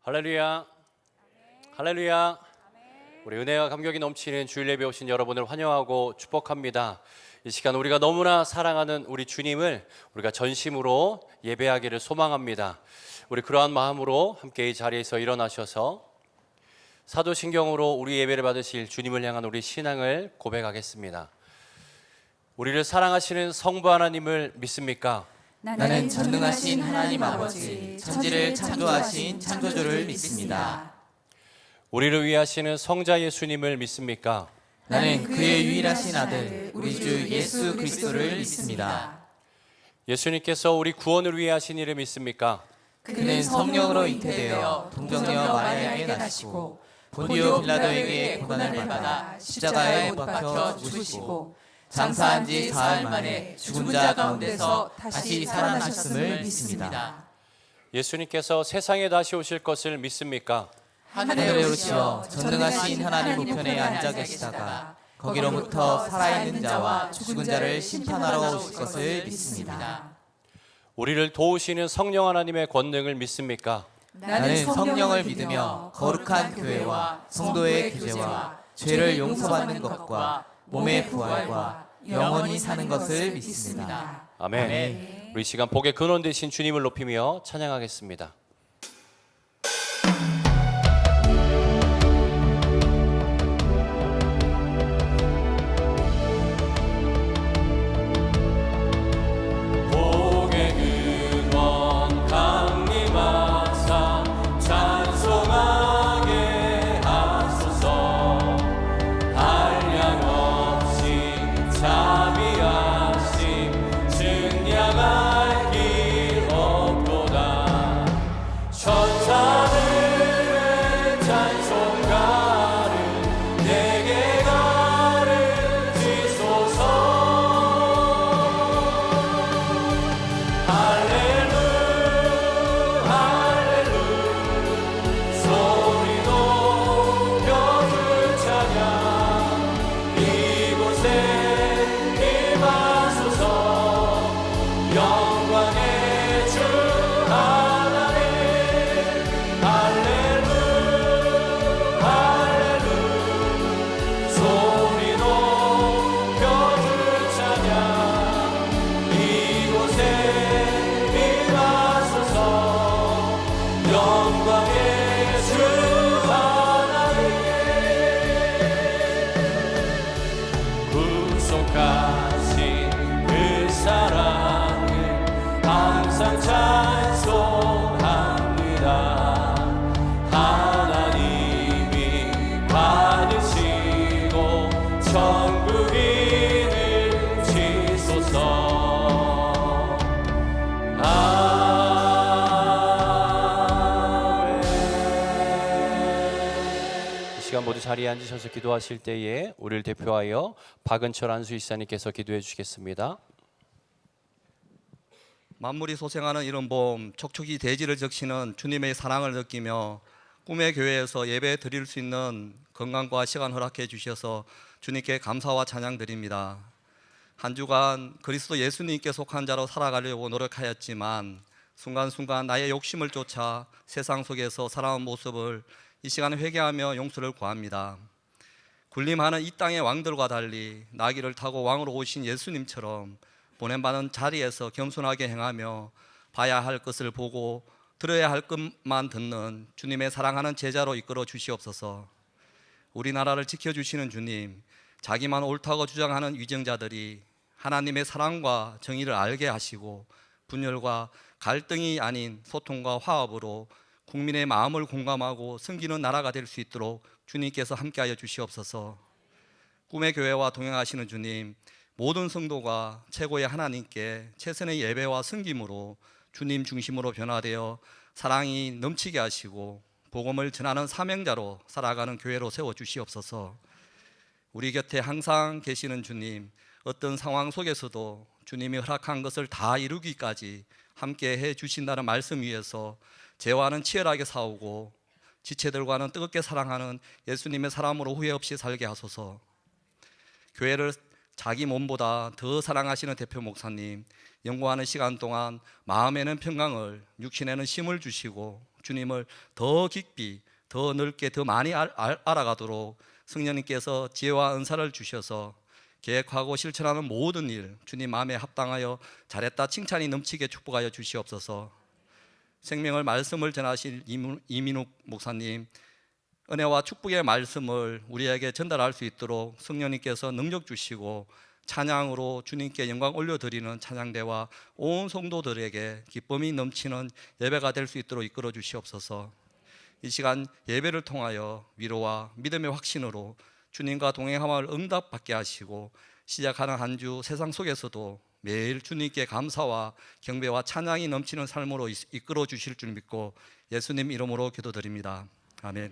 할렐루야. 할렐루야. 우리 은혜와 감격이 넘치는 주일 예배 오신 여러분을 환영하고 축복합니다. 이 시간 우리가 너무나 사랑하는 우리 주님을 우리가 전심으로 예배하기를 소망합니다. 우리 그러한 마음으로 함께 이 자리에서 일어나셔서 사도신경으로 우리 예배를 받으실 주님을 향한 우리 신앙을 고백하겠습니다. 우리를 사랑하시는 성부 하나님을 믿습니까? 나는 전능하신 하나님 아버지, 천지를 창조하신 창조주를 믿습니다. 우리를 위하시는 성자 예수님을 믿습니까? 나는 그의 유일하신 아들, 우리 주 예수 그리스도를 믿습니다. 예수님께서 우리 구원을 위해 하신 일을 믿습니까? 그는 성령으로 잉태되어 동정녀 마리아에게 나시고 본디오 빌라도에게 고난을 받아 십자가에 못 박혀 죽으시고 장사한 지 사흘 만에 죽은 자 가운데서 다시 살아나셨음을 믿습니다. 예수님께서 세상에 다시 오실 것을 믿습니까? 하늘에 오르시어 전능하신 하나님 우편에 앉아 계시다가 거기로부터 살아있는 자와 죽은 자를 심판하러 오실 것을 믿습니다. 우리를 도우시는 성령 하나님의 권능을 믿습니까? 나는 성령을 믿으며 거룩한 교회와 성도의 교제와 죄를 용서받는 것과 몸의 부활과 영원히 사는 것을 믿습니다. 아멘. 우리 시간 복의 근원 되신 주님을 높이며 찬양하겠습니다. 모두 자리에 앉으셔서 기도하실 때에 우리를 대표하여 박은철 안수이사님께서 기도해 주시겠습니다. 만물이 소생하는 이른 봄, 촉촉이 대지를 적시는 주님의 사랑을 느끼며 꿈의 교회에서 예배 드릴 수 있는 건강과 시간 허락해 주셔서 주님께 감사와 찬양 드립니다. 한 주간 그리스도 예수님께 속한 자로 살아가려고 노력하였지만 순간순간 나의 욕심을 쫓아 세상 속에서 살아온 모습을 이 시간에 회개하며 용서를 구합니다. 군림하는 이 땅의 왕들과 달리 나귀를 타고 왕으로 오신 예수님처럼 보냄받은 자리에서 겸손하게 행하며 봐야 할 것을 보고 들어야 할 것만 듣는 주님의 사랑하는 제자로 이끌어 주시옵소서. 우리나라를 지켜주시는 주님, 자기만 옳다고 주장하는 위정자들이 하나님의 사랑과 정의를 알게 하시고 분열과 갈등이 아닌 소통과 화합으로 국민의 마음을 공감하고 섬기는 나라가 될 수 있도록 주님께서 함께하여 주시옵소서. 꿈의 교회와 동행하시는 주님, 모든 성도가 최고의 하나님께 최선의 예배와 섬김으로 주님 중심으로 변화되어 사랑이 넘치게 하시고 복음을 전하는 사명자로 살아가는 교회로 세워주시옵소서. 우리 곁에 항상 계시는 주님, 어떤 상황 속에서도 주님이 허락한 것을 다 이루기까지 함께 해주신다는 말씀 위에서 죄와는 치열하게 싸우고 지체들과는 뜨겁게 사랑하는 예수님의 사람으로 후회 없이 살게 하소서. 교회를 자기 몸보다 더 사랑하시는 대표 목사님, 연구하는 시간 동안 마음에는 평강을, 육신에는 힘을 주시고 주님을 더 깊이, 더 넓게, 더 많이 알아가도록 성령님께서 지혜와 은사를 주셔서 계획하고 실천하는 모든 일 주님 마음에 합당하여 잘했다 칭찬이 넘치게 축복하여 주시옵소서. 생명을 말씀을 전하실 이민욱 목사님, 은혜와 축복의 말씀을 우리에게 전달할 수 있도록 성령님께서 능력 주시고 찬양으로 주님께 영광 올려드리는 찬양대와 온 성도들에게 기쁨이 넘치는 예배가 될 수 있도록 이끌어 주시옵소서. 이 시간 예배를 통하여 위로와 믿음의 확신으로 주님과 동행함을 응답받게 하시고 시작하는 한 주 세상 속에서도 매일 주님께 감사와 경배와 찬양이 넘치는 삶으로 이끌어 주실 줄 믿고 예수님 이름으로 기도드립니다. 아멘.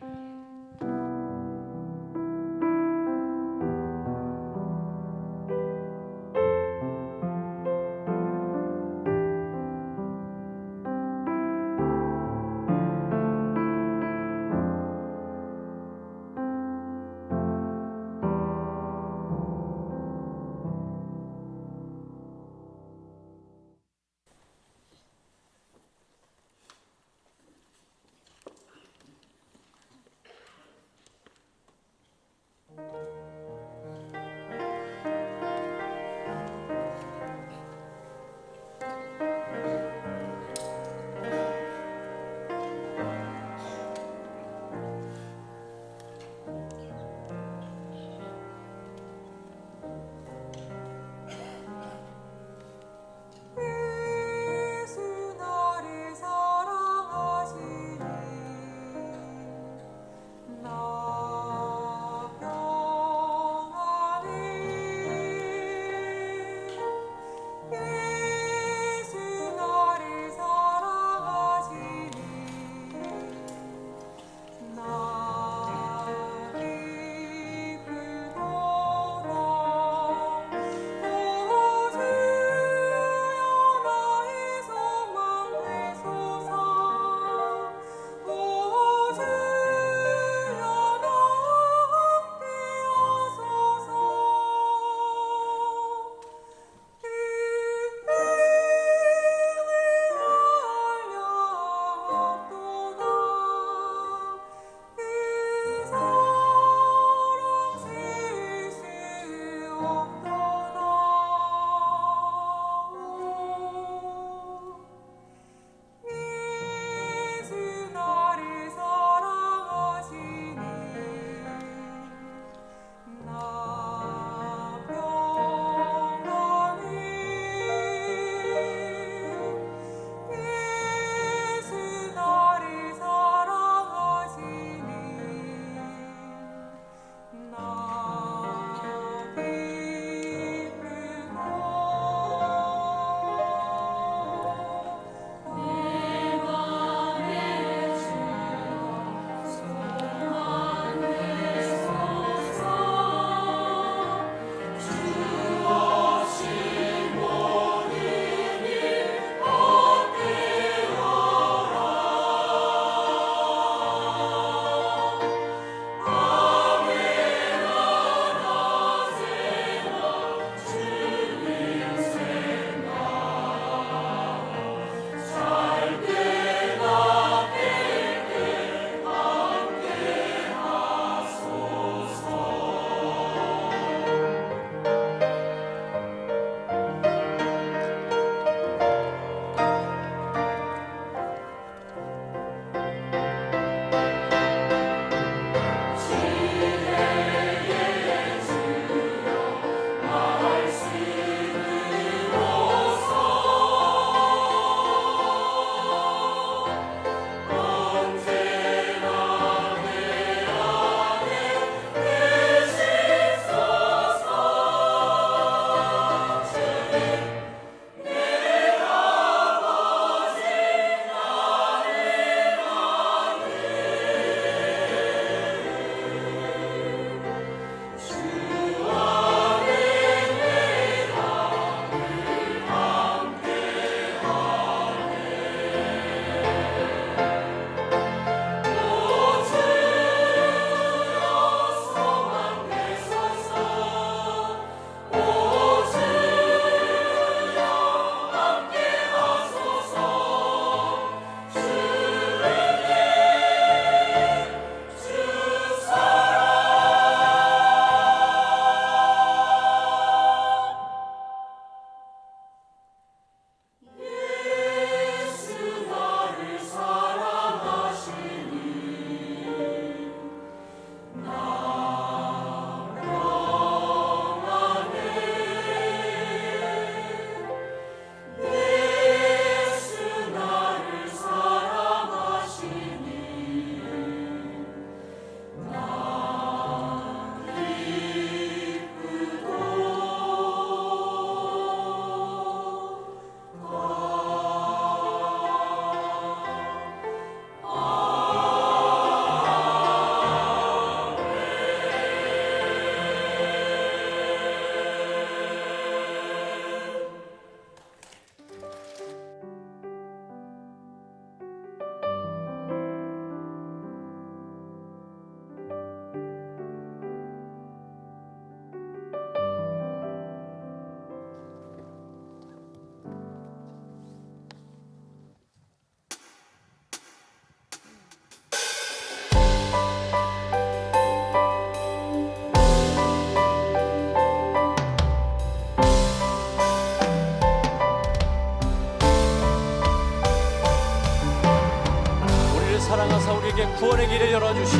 우리에게 구원의 길을 열어주신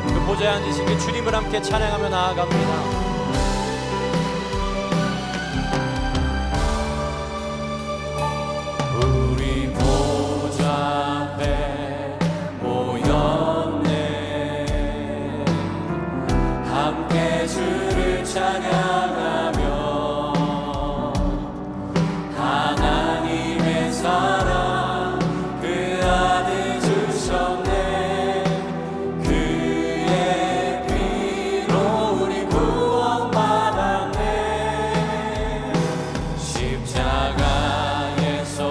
그 보좌에 앉으신 그 주님을 함께 찬양하며 나아갑니다. 우리 보좌 앞에 모였네. 함께 주를 찬양하며 하나님의 사랑 그 아들 주셨네. 그의 피로 우리 구원받았네. 십자가에서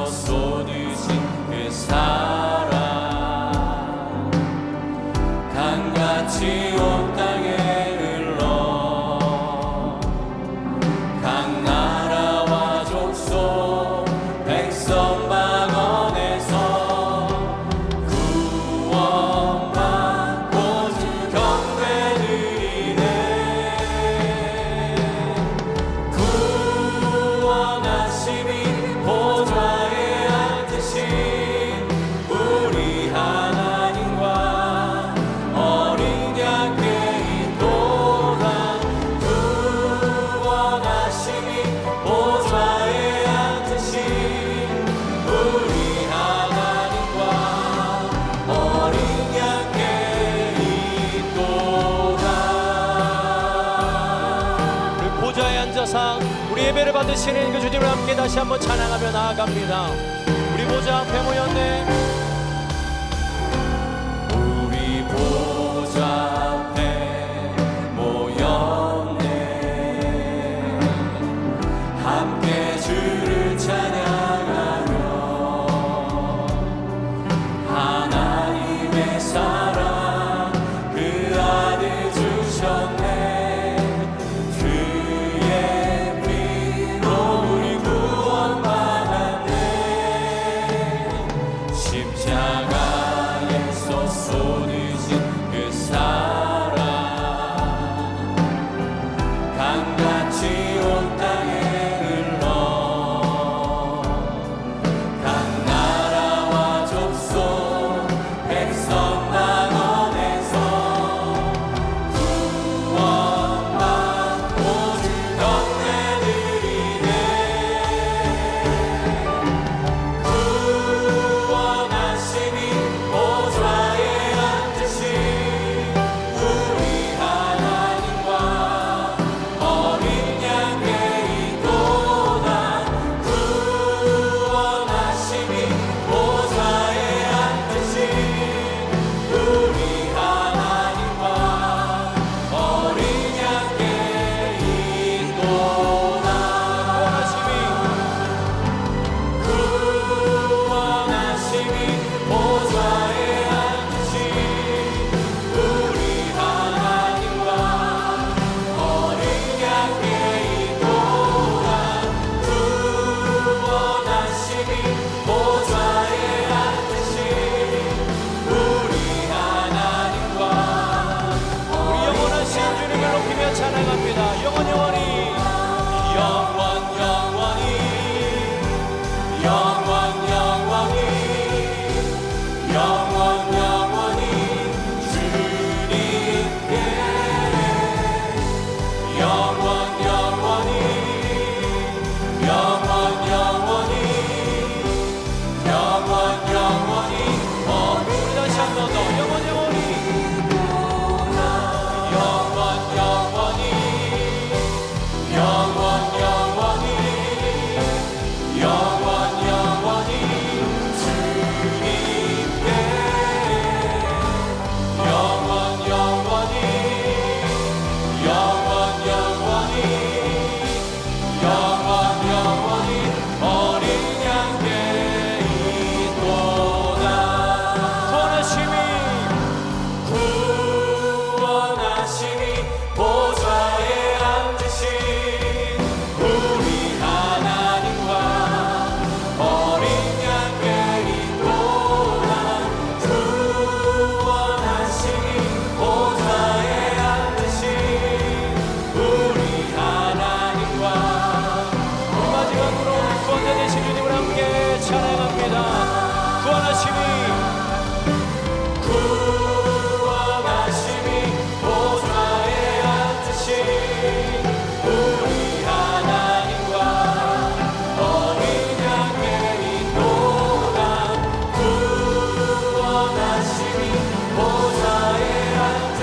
쏟으신 그 사랑 강같이 온 땅에 흘러 각 나라와 족속 백성 방언에서 구원받고 주 경배드리네. 구원하심이 보좌에 앉으신 우리 하나님과 어린 양께 있도다. 구원하심이 보좌에 앉으신 우리 하나님과 어린 양께 있도다. 그 보좌에 앉아서 우리 예배를 받으시는 그 주님을 함께 다시 한번 찬양하며 나아갑니다. 우리 보좌 앞에 모였네. 우리 보좌 앞에 모였네. 함께 주를 찬양하며 하나님의 사랑 그 아들 주셨네. 그의 피로 우리 구원받았네. 십자가에서 쏟으신 그 사랑 강같이 온 땅에 흘러 각 나라와 족속 백성 만원에서 구원받고 주 경배드리네. 구원하심이 보좌에 앉으신 우리 하나님과 어린 양께 있도다. 구원하심이 보좌에 앉으신 우리 하나님과 어린 양께 있도다. 구원하심이 보좌에 앉으신 우리 하나님과 어린 양께 있도다. 구원하심이 보좌에 앉으신 우리 하나님과 우리 영원하신 주님을 높이며 찬양합니다. 영원 영원히 영원 영원히 영원 영원히 영원 영원히 주님께 영원 영원히 영원 영원히 영원 영원히 우리 다시 한 번 더 영원 영원히 영원 영원히 영원 영원히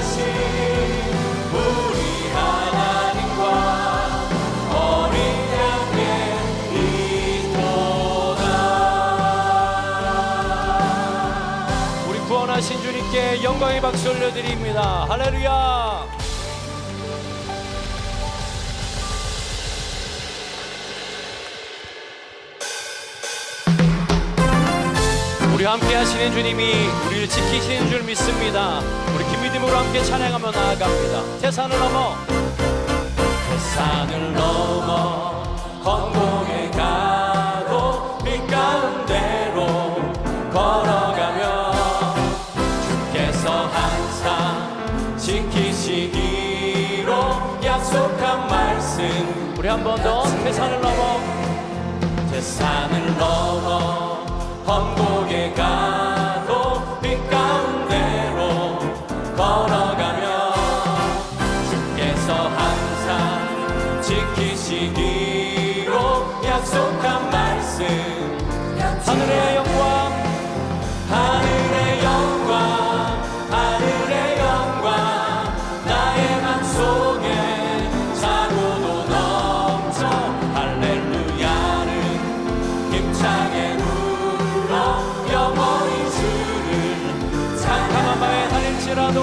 되신 우리 하나님과 어린 양의 이토다. 우리 구원하신 주님께 영광의 박수 올려드립니다. 할렐루야. 우리 함께 하시는 주님이 우리를 지키시는 줄 믿습니다. 우리 김믿음으로 함께 찬양하며 나아갑니다. 태산을 넘어 태산을 넘어 건공에 가도 빛 가운데로 걸어가며 주께서 항상 지키시기로 약속한 말씀. 우리 한 번 더 태산을 넘어 태산을 넘어 험곡에 가도 빛 가운데로 걸어가며 주께서 항상 지키시기로 약속한 말씀. 하늘의 영광 하늘의 영광 하늘의 영광 나의 맘속에 차고도 넘쳐 할렐루야는 힘차게 영원히 주를 캄캄한 밤에 다닐지라도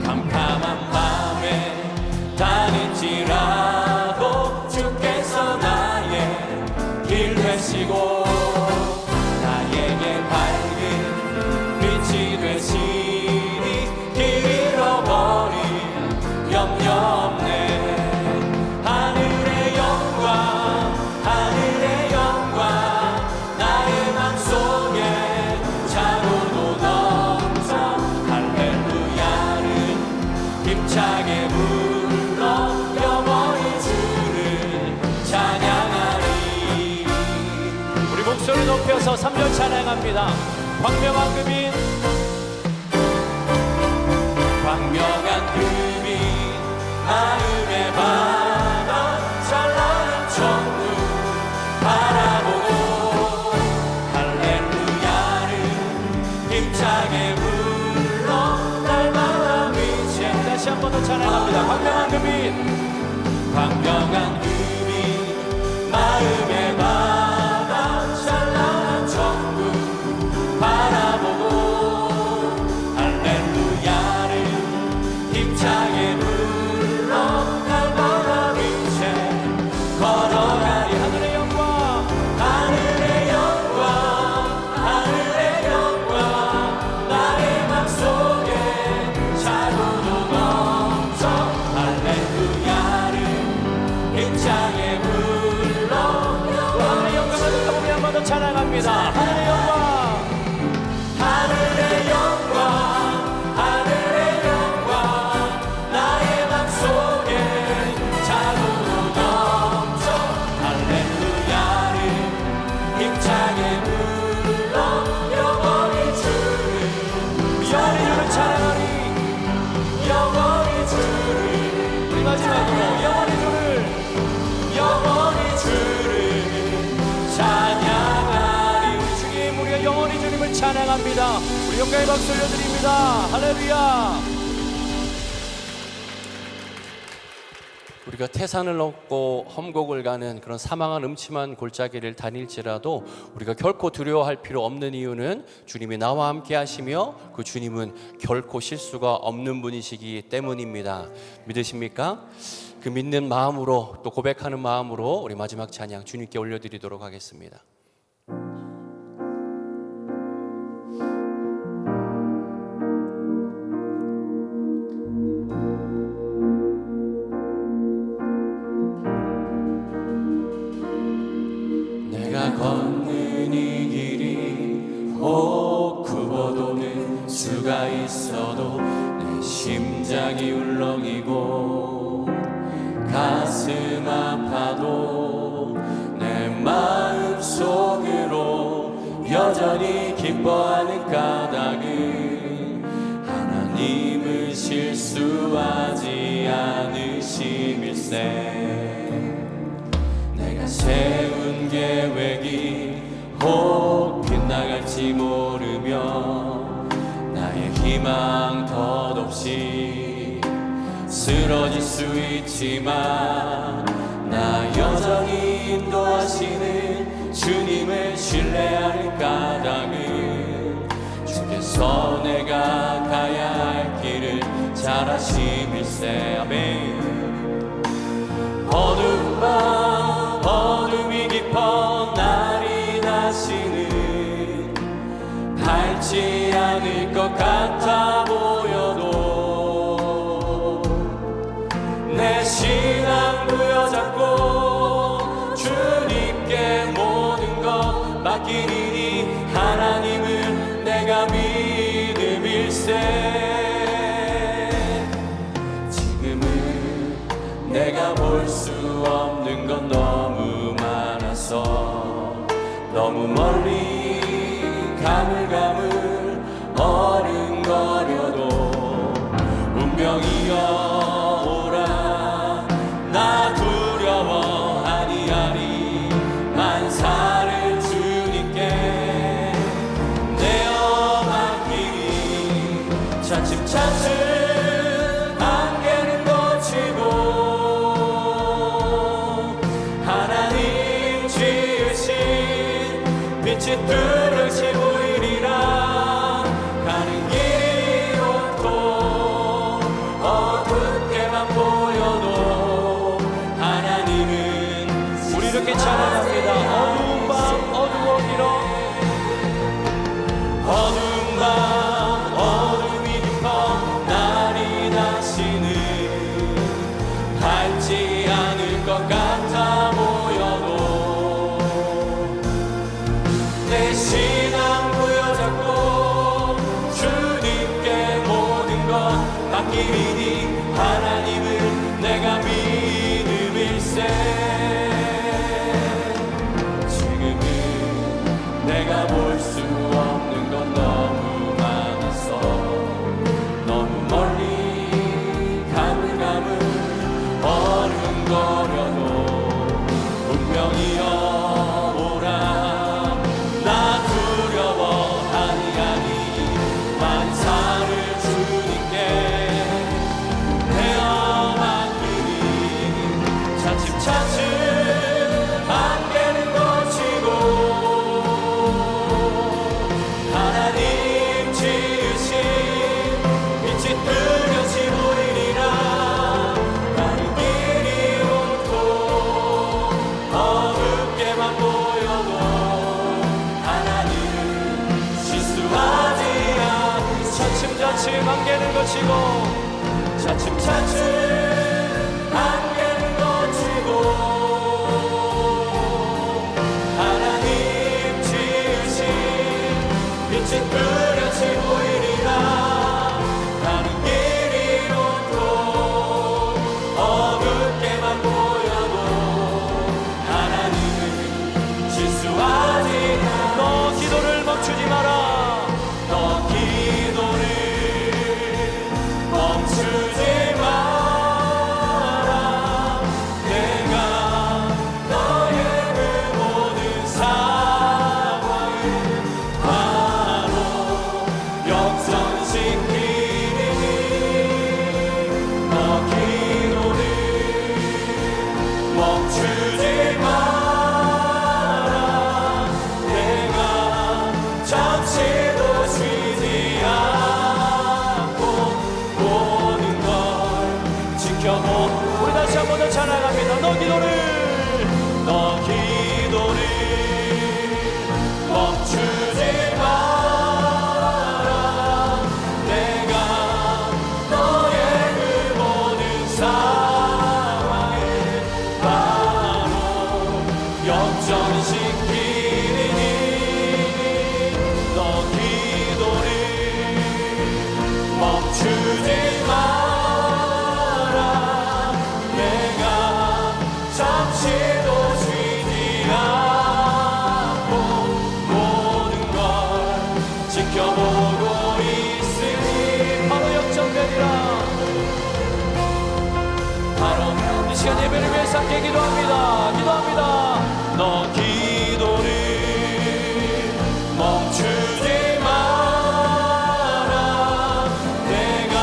캄캄한 밤에 다닐지라도 주께서 나의 길 되시고 나에게 밝은 빛이 되시니 길 잃어버린 염려 없네. 하늘의 영광 하늘의 영광 나의 맘속에 차고도 넘쳐 할렐루야를 힘차게 불러 영원히 주를 찬양하리. 우리 목소리 높여서 3절 찬양합니다. 광명한 금인 광명한 금인 마음의 바다 찬란한 천국 바라보고 할렐루야를 힘차게 불러 날마다 위치에. 다시 한 번 더 찬양합니다. 광명한 금인 광명한 금인 마음의 바다 찬란한 천국 바라보고 할렐루야를 힘차게 불러 날마다 위치에 걸어가리. 하늘의 영광 하늘의 영광 하늘의 영광 나의 맘속에 차고도 넘쳐 할렐루야를 힘차게 불러 하늘의 영광을 듣다 보면 한 번 더 찬양합니다. 하늘의 영광 하늘의 영광 하늘의 영광 나의 맘속에 차고도 넘쳐 할렐루야를 힘차게 불러 영원히 주를 찬양하리. 영원히 주를 우리 마지막으로 영원히 주를 찬양하리. 우리 주님 우리가 영원히 주님을 찬양합니다. 우리 영광의 박수 올려드립니다. 할렐루야. 우리가 태산을 넘고 험곡을 가는 그런 사망한 음침한 골짜기를 다닐지라도 우리가 결코 두려워할 필요 없는 이유는 주님이 나와 함께 하시며 그 주님은 결코 실수가 없는 분이시기 때문입니다. 믿으십니까? 그 믿는 마음으로 또 고백하는 마음으로 우리 마지막 찬양 주님께 올려드리도록 하겠습니다. 내가 걷는 이 길이 혹 굽어도는 수가 있어도 내 심장이 울렁이고 가슴 아파도 내 마음 속으로 여전히 기뻐하는 까닭은 하나님은 실수하지 않으심일세. 내가 세운 계획이 혹 빗나갈지 모르며 나의 희망 덧없이 없이 쓰러질 수 있지만 나 여전히 인도하시는 주님을 신뢰하는 까닭은 주께서 내가 가야 할 길을 잘 아심일세. 아멘. 어두운 밤 어둠이 깊어 날이 다시는 밝지 않을 것 같아 보여도 내 신앙 부여잡고 주님께 모든 것 맡기니 하나님을 내가 믿음일세. 지금은 내가 볼 수 없는 건 너무 많아서 너무 멀리 가물가물 어른거려도 운명이여 오라. 나 두려워하니 아니 만사를 주님께 내어 맡기니 차츰차츰 안개는 거치고 하나님 지으신 빛이 뚜렷이 보이리라. 가는 길이 온통 어둡게만 보여도 하나님은 우리 이렇게 찬양합니다. 어두운 밤 어두워지러 어두운 밤 어둠이 깊어 날이 다시는 밝지 않을 것 같아 보여도 내 신앙 부여잡고 주님께 모든 것 맡기니 하나님을 내가 믿음일세. 지금은 내가 볼 수 없는 건 너무 많아서 너무 멀리 가물가물 어른거려도 운명이여 오라. 나 두려워하니 아니 만사를 주님께 내어 맡기니 차츰차츰 안개는 거치고 하나님 지으신 빛이 뚜렷이 보이리라. 가는 길이 온통 어둡게만 보여도 하나님은 실수하지 않으. 차츰차츰 안개는 거치고 차츰차츰 안개는 거치고 하나님 지으신 빛이 뚜렷이 보이리라. 가는 길이 온통 어둡게만 보여도 하나님은 실수하지 않아. 너 기도를 멈추지 마라. 너 기도를 멈추지 마라. 내가 너의 그 모든 상황을 바로 역전시키니 너 기도를 멈추지 마라. 내가 잠시도 쉬지 않고 모든 걸 지켜보. 우리 다시 한 번 더 찬양합니다. 너 기도를 멈추지 마라. 내가 너의 그 모든 상황을 바로 역전시키니 너 기도를 멈추지 마라. 내가 잠시도 쉬지 않고 모든 걸 지켜보고 있으니 바로 역전되리라. 바로 이 시간 예배를 위해서 함께 기도합니다. 너 기도를 멈추지 마라. 내가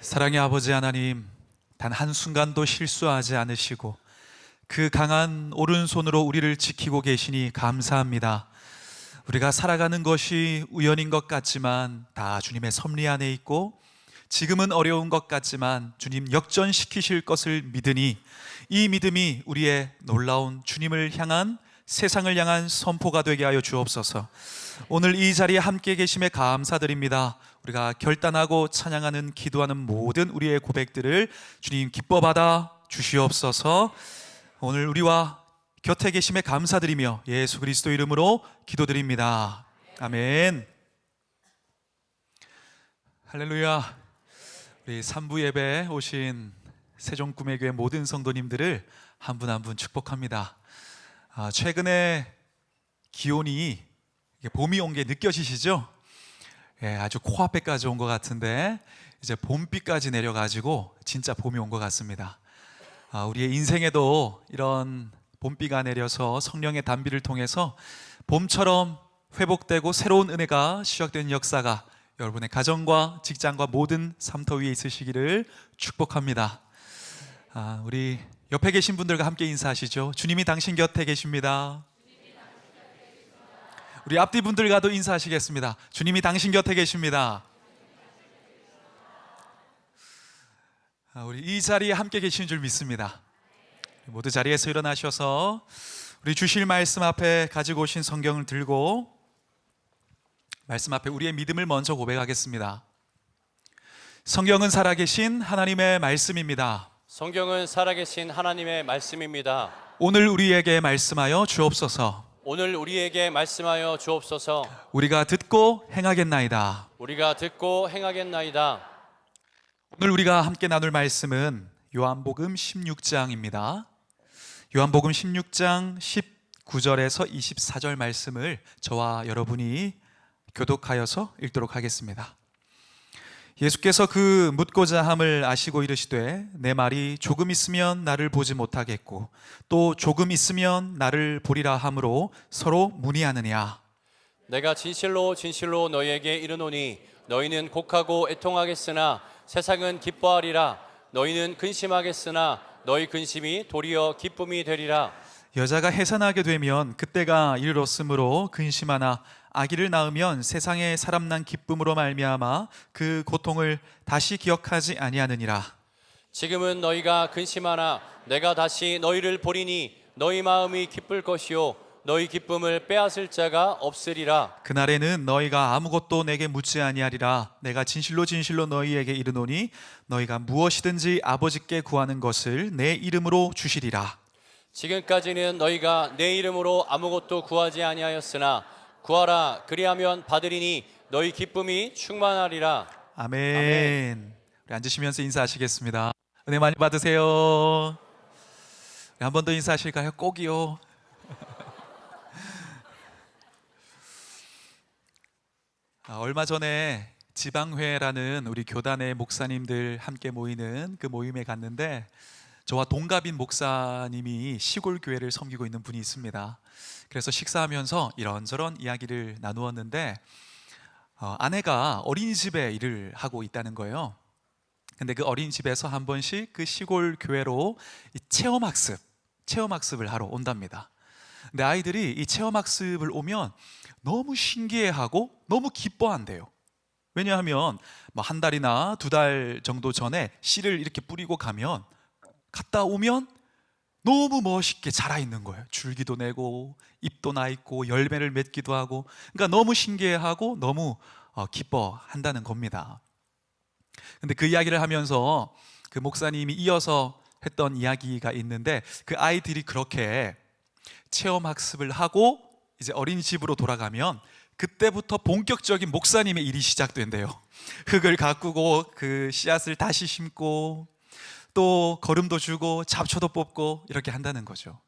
사랑의 아버지 하나님, 단 한순간도 실수하지 않으시고 그 강한 오른손으로 우리를 지키고 계시니 감사합니다. 우리가 살아가는 것이 우연인 것 같지만 다 주님의 섭리 안에 있고, 지금은 어려운 것 같지만 주님 역전시키실 것을 믿으니 이 믿음이 우리의 놀라운 주님을 향한, 세상을 향한 선포가 되게 하여 주옵소서. 오늘 이 자리에 함께 계심에 감사드립니다. 우리가 결단하고 찬양하는, 기도하는 모든 우리의 고백들을 주님 기뻐 받아 주시옵소서. 오늘 우리와 곁에 계심에 감사드리며 예수 그리스도 이름으로 기도드립니다. 아멘. 할렐루야. 우리 3부 예배에 오신 세종꿈의교회 모든 성도님들을 한 분 한 분 축복합니다. 최근에 기온이 봄이 온 게 느껴지시죠? 예, 아주 코앞에까지 온 것 같은데 이제 봄비까지 내려가지고 진짜 봄이 온 것 같습니다. 우리의 인생에도 이런 봄비가 내려서 성령의 단비를 통해서 봄처럼 회복되고 새로운 은혜가 시작되는 역사가 여러분의 가정과 직장과 모든 삶터 위에 있으시기를 축복합니다. 우리 옆에 계신 분들과 함께 인사하시죠. 주님이 당신 곁에 계십니다. 우리 앞뒤 분들과도 인사하시겠습니다. 주님이 당신 곁에 계십니다. 우리 이 자리에 함께 계신 줄 믿습니다. 모두 자리에서 일어나셔서 우리 주실 말씀 앞에 가지고 오신 성경을 들고 말씀 앞에 우리의 믿음을 먼저 고백하겠습니다. 성경은 살아계신 하나님의 말씀입니다. 성경은 살아계신 하나님의 말씀입니다. 오늘 우리에게 말씀하여 주옵소서. 오늘 우리에게 말씀하여 주옵소서. 우리가 듣고 행하겠나이다. 우리가 듣고 행하겠나이다. 오늘 우리가 함께 나눌 말씀은 요한복음 16장입니다. 요한복음 16장 19절에서 24절 말씀을 저와 여러분이 교독하여서 읽도록 하겠습니다. 예수께서 그 묻고자 함을 아시고 이르시되 내 말이 조금 있으면 나를 보지 못하겠고 또 조금 있으면 나를 보리라 하므로 서로 문의하느냐. 내가 진실로 진실로 너희에게 이르노니 너희는 곡하고 애통하겠으나 세상은 기뻐하리라. 너희는 근심하겠으나 너희 근심이 도리어 기쁨이 되리라. 여자가 해산하게 되면 그때가 이르렀으므로 근심하나 아기를 낳으면 세상에 사람 난 기쁨으로 말미암아 그 고통을 다시 기억하지 아니하느니라. 지금은 너희가 근심하나 내가 다시 너희를 보리니 너희 마음이 기쁠 것이요 너희 기쁨을 빼앗을 자가 없으리라. 그날에는 너희가 아무것도 내게 묻지 아니하리라. 내가 진실로 진실로 너희에게 이르노니 너희가 무엇이든지 아버지께 구하는 것을 내 이름으로 주시리라. 지금까지는 너희가 내 이름으로 아무것도 구하지 아니하였으나 구하라 그리하면 받으리니 너희 기쁨이 충만하리라. 아멘. 우리 앉으시면서 인사하시겠습니다. 은혜 많이 받으세요. 한 번 더 인사하실까요? 꼭이요. 얼마 전에 지방회라는 우리 교단의 목사님들 함께 모이는 그 모임에 갔는데 저와 동갑인 목사님이 시골 교회를 섬기고 있는 분이 있습니다. 그래서 식사하면서 이런저런 이야기를 나누었는데 아내가 어린이집에 일을 하고 있다는 거예요. 근데 그 어린이집에서 한 번씩 그 시골 교회로 이 체험학습을 하러 온답니다. 근데 아이들이 이 체험학습을 오면 너무 신기해하고 너무 기뻐한대요. 왜냐하면 뭐 한 달이나 두 달 정도 전에 씨를 이렇게 뿌리고 갔다 오면 너무 멋있게 자라 있는 거예요. 줄기도 내고 잎도 나 있고 열매를 맺기도 하고, 그러니까 너무 신기해하고 너무 기뻐한다는 겁니다. 근데 그 이야기를 하면서 그 목사님이 이어서 했던 이야기가 있는데 그 아이들이 그렇게 체험학습을 하고 이제 어린이집으로 돌아가면 그때부터 본격적인 목사님의 일이 시작된대요. 흙을 가꾸고 그 씨앗을 다시 심고 또 거름도 주고 잡초도 뽑고 이렇게 한다는 거죠.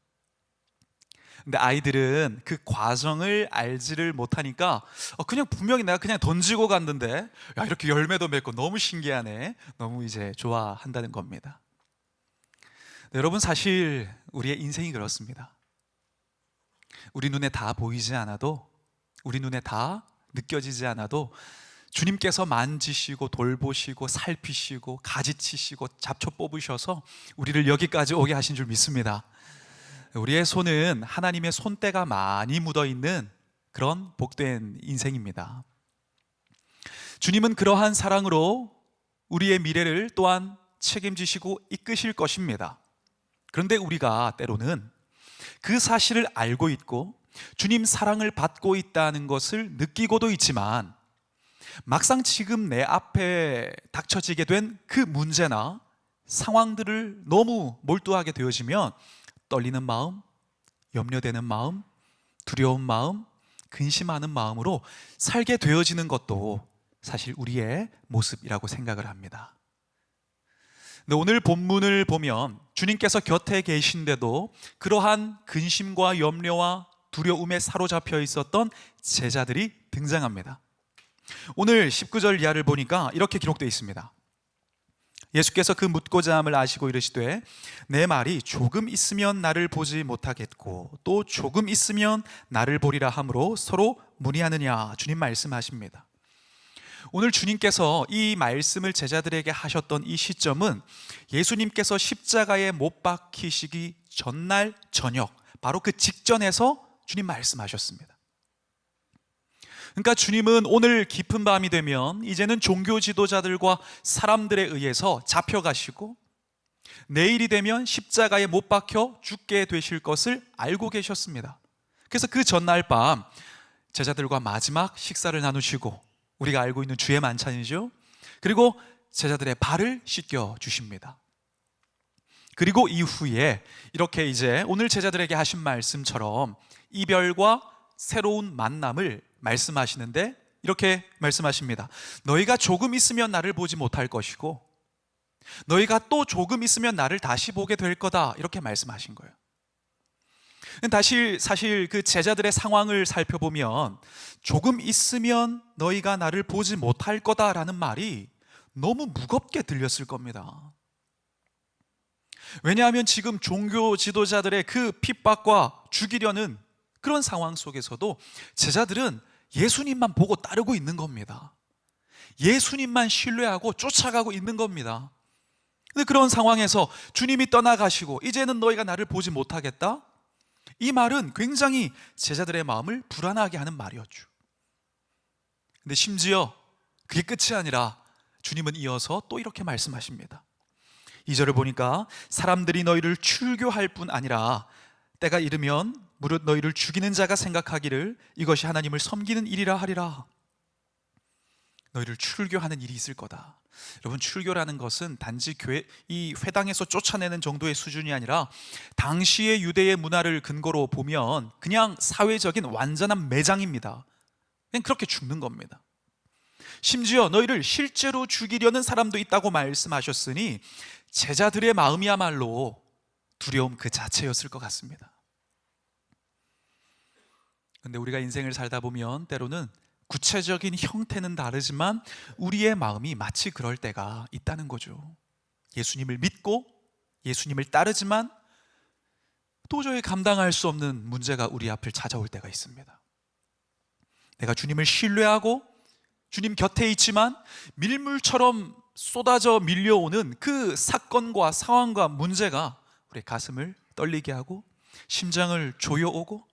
근데 아이들은 그 과정을 알지를 못하니까 그냥 분명히 내가 그냥 던지고 갔는데 야, 이렇게 열매도 맺고 너무 신기하네, 너무 이제 좋아한다는 겁니다. 네, 여러분, 사실 우리의 인생이 그렇습니다. 우리 눈에 다 보이지 않아도, 우리 눈에 다 느껴지지 않아도 주님께서 만지시고 돌보시고 살피시고 가지치시고 잡초 뽑으셔서 우리를 여기까지 오게 하신 줄 믿습니다. 우리의 손은 하나님의 손때가 많이 묻어있는 그런 복된 인생입니다. 주님은 그러한 사랑으로 우리의 미래를 또한 책임지시고 이끄실 것입니다. 그런데 우리가 때로는 그 사실을 알고 있고 주님 사랑을 받고 있다는 것을 느끼고도 있지만 막상 지금 내 앞에 닥쳐지게 된 그 문제나 상황들을 너무 몰두하게 되어지면 떨리는 마음, 염려되는 마음, 두려운 마음, 근심하는 마음으로 살게 되어지는 것도 사실 우리의 모습이라고 생각을 합니다. 근데 오늘 본문을 보면 주님께서 곁에 계신데도 그러한 근심과 염려와 두려움에 사로잡혀 있었던 제자들이 등장합니다. 오늘 19절 이하를 보니까 이렇게 기록되어 있습니다. 예수께서 그 묻고자 함을 아시고 이르시되 내 말이 조금 있으면 나를 보지 못하겠고 또 조금 있으면 나를 보리라 하므로 서로 문의하느냐, 주님 말씀하십니다. 오늘 주님께서 이 말씀을 제자들에게 하셨던 이 시점은 예수님께서 십자가에 못 박히시기 전날 저녁, 바로 그 직전에서 주님 말씀하셨습니다. 그러니까 주님은 오늘 깊은 밤이 되면 이제는 종교 지도자들과 사람들에 의해서 잡혀가시고 내일이 되면 십자가에 못 박혀 죽게 되실 것을 알고 계셨습니다. 그래서 그 전날 밤 제자들과 마지막 식사를 나누시고, 우리가 알고 있는 주의 만찬이죠. 그리고 제자들의 발을 씻겨 주십니다. 그리고 이후에 이렇게 이제 오늘 제자들에게 하신 말씀처럼 이별과 새로운 만남을 말씀하시는데 이렇게 말씀하십니다. 너희가 조금 있으면 나를 보지 못할 것이고 너희가 또 조금 있으면 나를 다시 보게 될 거다, 이렇게 말씀하신 거예요. 사실 그 제자들의 상황을 살펴보면 조금 있으면 너희가 나를 보지 못할 거다라는 말이 너무 무겁게 들렸을 겁니다. 왜냐하면 지금 종교 지도자들의 그 핍박과 죽이려는 그런 상황 속에서도 제자들은 예수님만 보고 따르고 있는 겁니다. 예수님만 신뢰하고 쫓아가고 있는 겁니다. 근데 그런 상황에서 주님이 떠나가시고 이제는 너희가 나를 보지 못하겠다? 이 말은 굉장히 제자들의 마음을 불안하게 하는 말이었죠. 근데 심지어 그게 끝이 아니라 주님은 이어서 또 이렇게 말씀하십니다. 2절을 보니까 사람들이 너희를 출교할 뿐 아니라 때가 이르면 무릇 너희를 죽이는 자가 생각하기를 이것이 하나님을 섬기는 일이라 하리라. 너희를 출교하는 일이 있을 거다. 여러분, 출교라는 것은 단지 이 회당에서 쫓아내는 정도의 수준이 아니라 당시의 유대의 문화를 근거로 보면 그냥 사회적인 완전한 매장입니다. 그냥 그렇게 죽는 겁니다. 심지어 너희를 실제로 죽이려는 사람도 있다고 말씀하셨으니 제자들의 마음이야말로 두려움 그 자체였을 것 같습니다. 근데 우리가 인생을 살다 보면 때로는 구체적인 형태는 다르지만 우리의 마음이 마치 그럴 때가 있다는 거죠. 예수님을 믿고 예수님을 따르지만 도저히 감당할 수 없는 문제가 우리 앞을 찾아올 때가 있습니다. 내가 주님을 신뢰하고 주님 곁에 있지만 밀물처럼 쏟아져 밀려오는 그 사건과 상황과 문제가 우리 가슴을 떨리게 하고 심장을 조여오고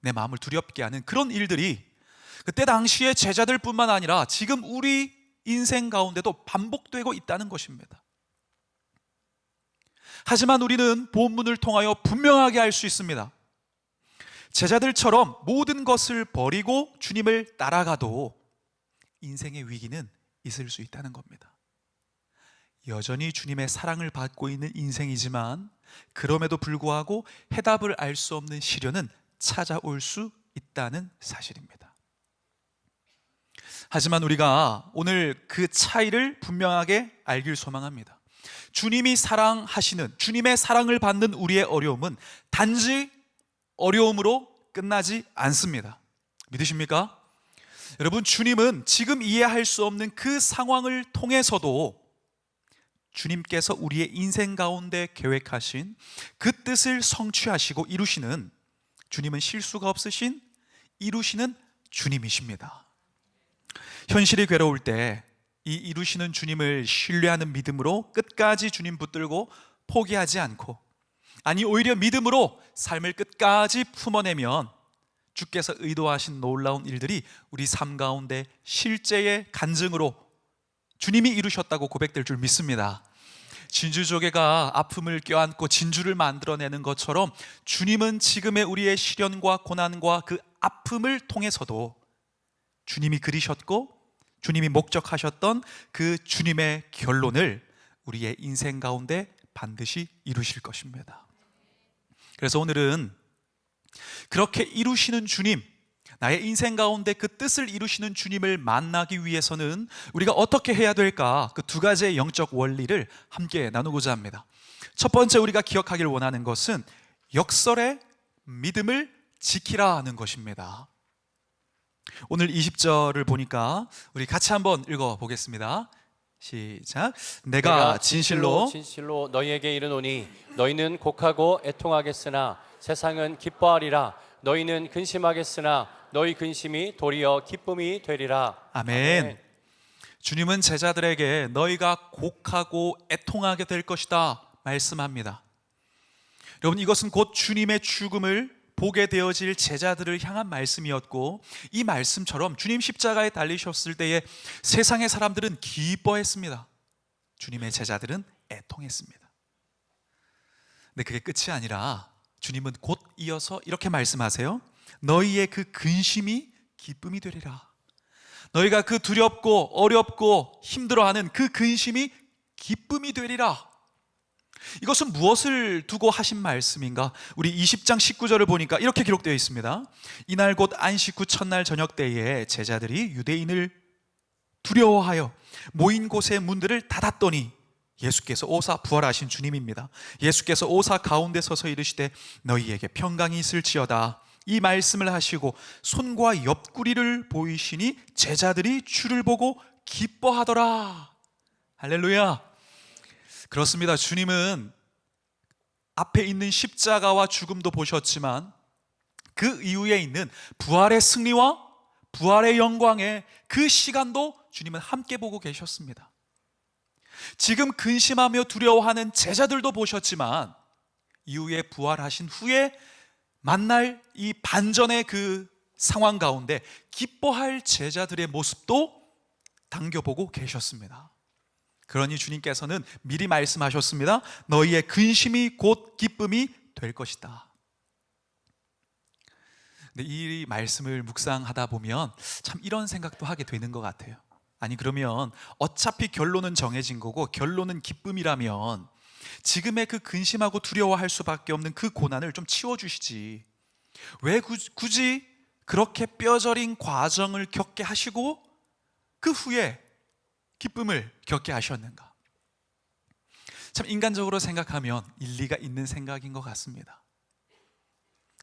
내 마음을 두렵게 하는 그런 일들이 그때 당시의 제자들뿐만 아니라 지금 우리 인생 가운데도 반복되고 있다는 것입니다. 하지만 우리는 본문을 통하여 분명하게 알 수 있습니다. 제자들처럼 모든 것을 버리고 주님을 따라가도 인생의 위기는 있을 수 있다는 겁니다. 여전히 주님의 사랑을 받고 있는 인생이지만 그럼에도 불구하고 해답을 알 수 없는 시련은 찾아올 수 있다는 사실입니다. 하지만 우리가 오늘 그 차이를 분명하게 알길 소망합니다. 주님이 사랑하시는, 주님의 사랑을 받는 우리의 어려움은 단지 어려움으로 끝나지 않습니다. 믿으십니까? 여러분, 주님은 지금 이해할 수 없는 그 상황을 통해서도 주님께서 우리의 인생 가운데 계획하신 그 뜻을 성취하시고 이루시는, 주님은 실수가 없으신 이루시는 주님이십니다. 현실이 괴로울 때 이 이루시는 주님을 신뢰하는 믿음으로 끝까지 주님 붙들고 포기하지 않고, 아니 오히려 믿음으로 삶을 끝까지 품어내면 주께서 의도하신 놀라운 일들이 우리 삶 가운데 실제의 간증으로 주님이 이루셨다고 고백될 줄 믿습니다. 진주조개가 아픔을 껴안고 진주를 만들어내는 것처럼 주님은 지금의 우리의 시련과 고난과 그 아픔을 통해서도 주님이 그리셨고 주님이 목적하셨던 그 주님의 결론을 우리의 인생 가운데 반드시 이루실 것입니다. 그래서 오늘은 그렇게 이루시는 주님, 나의 인생 가운데 그 뜻을 이루시는 주님을 만나기 위해서는 우리가 어떻게 해야 될까? 그 두 가지의 영적 원리를 함께 나누고자 합니다. 첫 번째 우리가 기억하길 원하는 것은 역설의 믿음을 지키라는 것입니다. 오늘 20절을 보니까 우리 같이 한번 읽어보겠습니다. 시작. 내가 진실로 너희에게 이르노니 너희는 곡하고 애통하겠으나 세상은 기뻐하리라. 너희는 근심하겠으나 너희 근심이 도리어 기쁨이 되리라. 아멘. 주님은 제자들에게 너희가 곡하고 애통하게 될 것이다 말씀합니다. 여러분, 이것은 곧 주님의 죽음을 보게 되어질 제자들을 향한 말씀이었고, 이 말씀처럼 주님 십자가에 달리셨을 때에 세상의 사람들은 기뻐했습니다. 주님의 제자들은 애통했습니다. 근데 그게 끝이 아니라 주님은 곧 이어서 이렇게 말씀하세요. 너희의 그 근심이 기쁨이 되리라. 너희가 그 두렵고 어렵고 힘들어하는 그 근심이 기쁨이 되리라. 이것은 무엇을 두고 하신 말씀인가? 우리 20장 19절을 보니까 이렇게 기록되어 있습니다. 이날 곧 안식 후 첫날 저녁 때에 제자들이 유대인을 두려워하여 모인 곳의 문들을 닫았더니 예수께서 오사, 부활하신 주님입니다. 예수께서 오사 가운데 서서 이르시되 너희에게 평강이 있을지어다. 이 말씀을 하시고 손과 옆구리를 보이시니 제자들이 주를 보고 기뻐하더라. 할렐루야. 그렇습니다. 주님은 앞에 있는 십자가와 죽음도 보셨지만 그 이후에 있는 부활의 승리와 부활의 영광의 그 시간도 주님은 함께 보고 계셨습니다. 지금 근심하며 두려워하는 제자들도 보셨지만 이후에 부활하신 후에 만날 이 반전의 그 상황 가운데 기뻐할 제자들의 모습도 당겨보고 계셨습니다. 그러니 주님께서는 미리 말씀하셨습니다. 너희의 근심이 곧 기쁨이 될 것이다. 근데 이 말씀을 묵상하다 보면 참 이런 생각도 하게 되는 것 같아요. 아니, 그러면 어차피 결론은 정해진 거고 결론은 기쁨이라면 지금의 그 근심하고 두려워할 수밖에 없는 그 고난을 좀 치워주시지, 왜 굳이 그렇게 뼈저린 과정을 겪게 하시고 그 후에 기쁨을 겪게 하셨는가? 참 인간적으로 생각하면 일리가 있는 생각인 것 같습니다.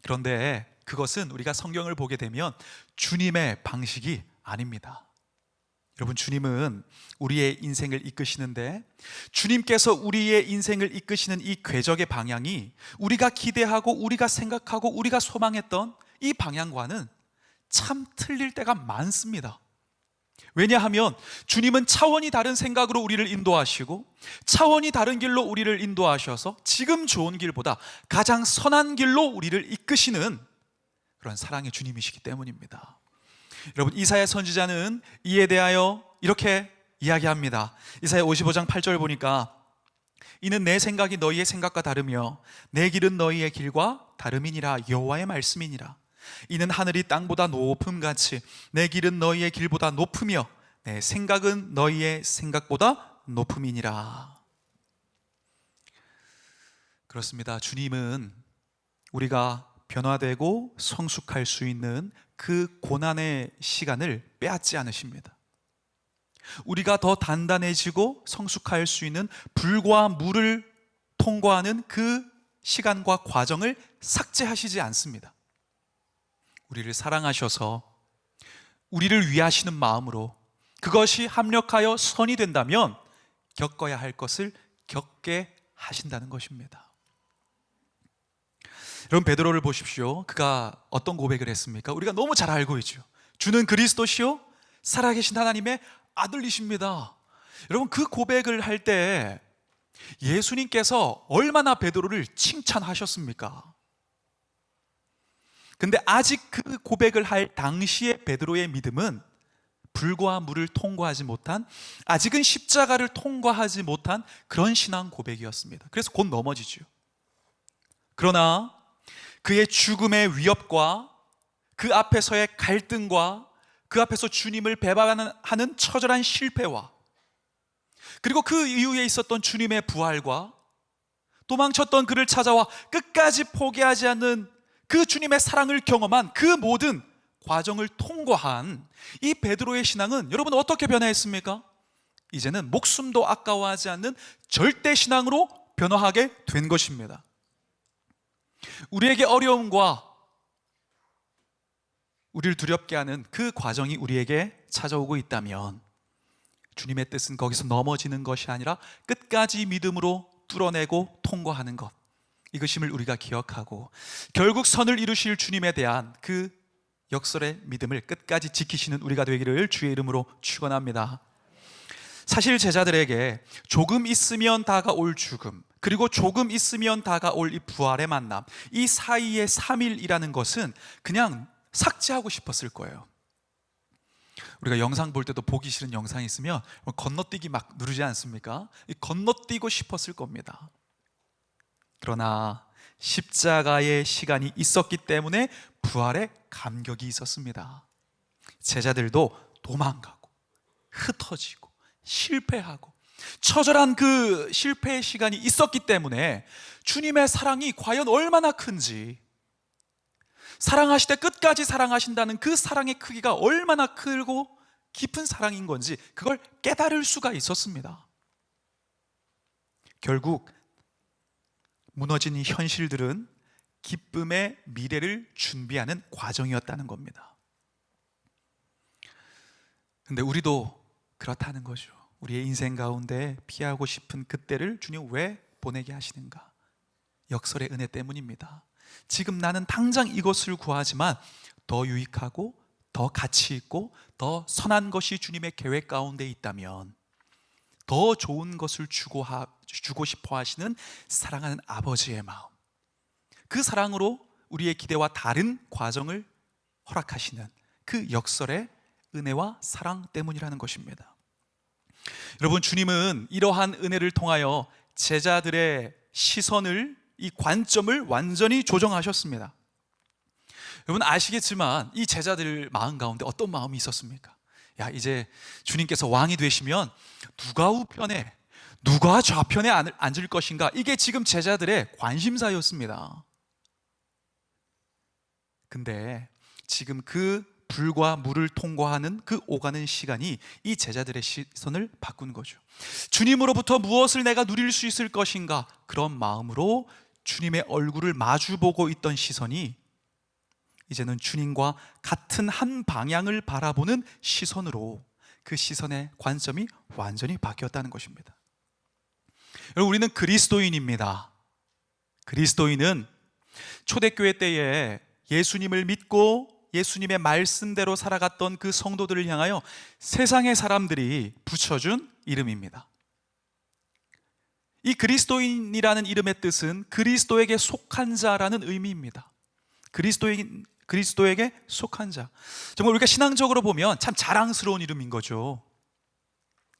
그런데 그것은 우리가 성경을 보게 되면 주님의 방식이 아닙니다. 여러분, 주님은 우리의 인생을 이끄시는데 주님께서 우리의 인생을 이끄시는 이 궤적의 방향이 우리가 기대하고 우리가 생각하고 우리가 소망했던 이 방향과는 참 틀릴 때가 많습니다. 왜냐하면 주님은 차원이 다른 생각으로 우리를 인도하시고 차원이 다른 길로 우리를 인도하셔서 지금 좋은 길보다 가장 선한 길로 우리를 이끄시는 그런 사랑의 주님이시기 때문입니다. 여러분, 이사야 선지자는 이에 대하여 이렇게 이야기합니다. 이사야 55장 8절 보니까 이는 내 생각이 너희의 생각과 다르며 내 길은 너희의 길과 다름이니라. 여호와의 말씀이니라. 이는 하늘이 땅보다 높음같이 내 길은 너희의 길보다 높으며 내 생각은 너희의 생각보다 높음이니라. 그렇습니다. 주님은 우리가 변화되고 성숙할 수 있는 그 고난의 시간을 빼앗지 않으십니다. 우리가 더 단단해지고 성숙할 수 있는 불과 물을 통과하는 그 시간과 과정을 삭제하시지 않습니다. 우리를 사랑하셔서 우리를 위하시는 마음으로 그것이 합력하여 선이 된다면 겪어야 할 것을 겪게 하신다는 것입니다. 여러분, 베드로를 보십시오. 그가 어떤 고백을 했습니까? 우리가 너무 잘 알고 있죠. 주는 그리스도시요 살아계신 하나님의 아들이십니다. 여러분, 그 고백을 할 때 예수님께서 얼마나 베드로를 칭찬하셨습니까? 근데 아직 그 고백을 할 당시의 베드로의 믿음은 불과 물을 통과하지 못한, 아직은 십자가를 통과하지 못한 그런 신앙 고백이었습니다. 그래서 곧 넘어지죠. 그러나 그의 죽음의 위협과 그 앞에서의 갈등과 그 앞에서 주님을 배반하는 처절한 실패와, 그리고 그 이후에 있었던 주님의 부활과 도망쳤던 그를 찾아와 끝까지 포기하지 않는 그 주님의 사랑을 경험한 그 모든 과정을 통과한 이 베드로의 신앙은 여러분 어떻게 변화했습니까? 이제는 목숨도 아까워하지 않는 절대 신앙으로 변화하게 된 것입니다. 우리에게 어려움과 우리를 두렵게 하는 그 과정이 우리에게 찾아오고 있다면 주님의 뜻은 거기서 넘어지는 것이 아니라 끝까지 믿음으로 뚫어내고 통과하는 것, 이것임을 우리가 기억하고 결국 선을 이루실 주님에 대한 그 역설의 믿음을 끝까지 지키시는 우리가 되기를 주의 이름으로 축원합니다. 사실 제자들에게 조금 있으면 다가올 죽음, 그리고 조금 있으면 다가올 이 부활의 만남, 이 사이의 3일이라는 것은 그냥 삭제하고 싶었을 거예요. 우리가 영상 볼 때도 보기 싫은 영상이 있으면 건너뛰기 막 누르지 않습니까? 건너뛰고 싶었을 겁니다. 그러나 십자가의 시간이 있었기 때문에 부활의 감격이 있었습니다. 제자들도 도망가고 흩어지고 실패하고 처절한 그 실패의 시간이 있었기 때문에 주님의 사랑이 과연 얼마나 큰지, 사랑하실 때 끝까지 사랑하신다는 그 사랑의 크기가 얼마나 크고 깊은 사랑인 건지 그걸 깨달을 수가 있었습니다. 결국 무너진 이 현실들은 기쁨의 미래를 준비하는 과정이었다는 겁니다. 근데 우리도 그렇다는 거죠. 우리의 인생 가운데 피하고 싶은 그때를 주님 왜 보내게 하시는가? 역설의 은혜 때문입니다. 지금 나는 당장 이것을 구하지만 더 유익하고 더 가치 있고 더 선한 것이 주님의 계획 가운데 있다면 더 좋은 것을 주고 싶어 하시는 사랑하는 아버지의 마음, 그 사랑으로 우리의 기대와 다른 과정을 허락하시는 그 역설의 은혜와 사랑 때문이라는 것입니다. 여러분, 주님은 이러한 은혜를 통하여 제자들의 시선을, 이 관점을 완전히 조정하셨습니다. 여러분 아시겠지만 이 제자들 마음 가운데 어떤 마음이 있었습니까? 야, 이제 주님께서 왕이 되시면 누가 우편에 누가 좌편에 앉을 것인가, 이게 지금 제자들의 관심사였습니다. 근데 지금 그 불과 물을 통과하는 그 오가는 시간이 이 제자들의 시선을 바꾼 거죠. 주님으로부터 무엇을 내가 누릴 수 있을 것인가, 그런 마음으로 주님의 얼굴을 마주보고 있던 시선이 이제는 주님과 같은 한 방향을 바라보는 시선으로, 그 시선의 관점이 완전히 바뀌었다는 것입니다. 여러분, 우리는 그리스도인입니다. 그리스도인은 초대교회 때에 예수님을 믿고 예수님의 말씀대로 살아갔던 그 성도들을 향하여 세상의 사람들이 붙여준 이름입니다. 이 그리스도인이라는 이름의 뜻은 그리스도에게 속한 자라는 의미입니다. 그리스도에게 속한 자. 정말 우리가 신앙적으로 보면 참 자랑스러운 이름인 거죠.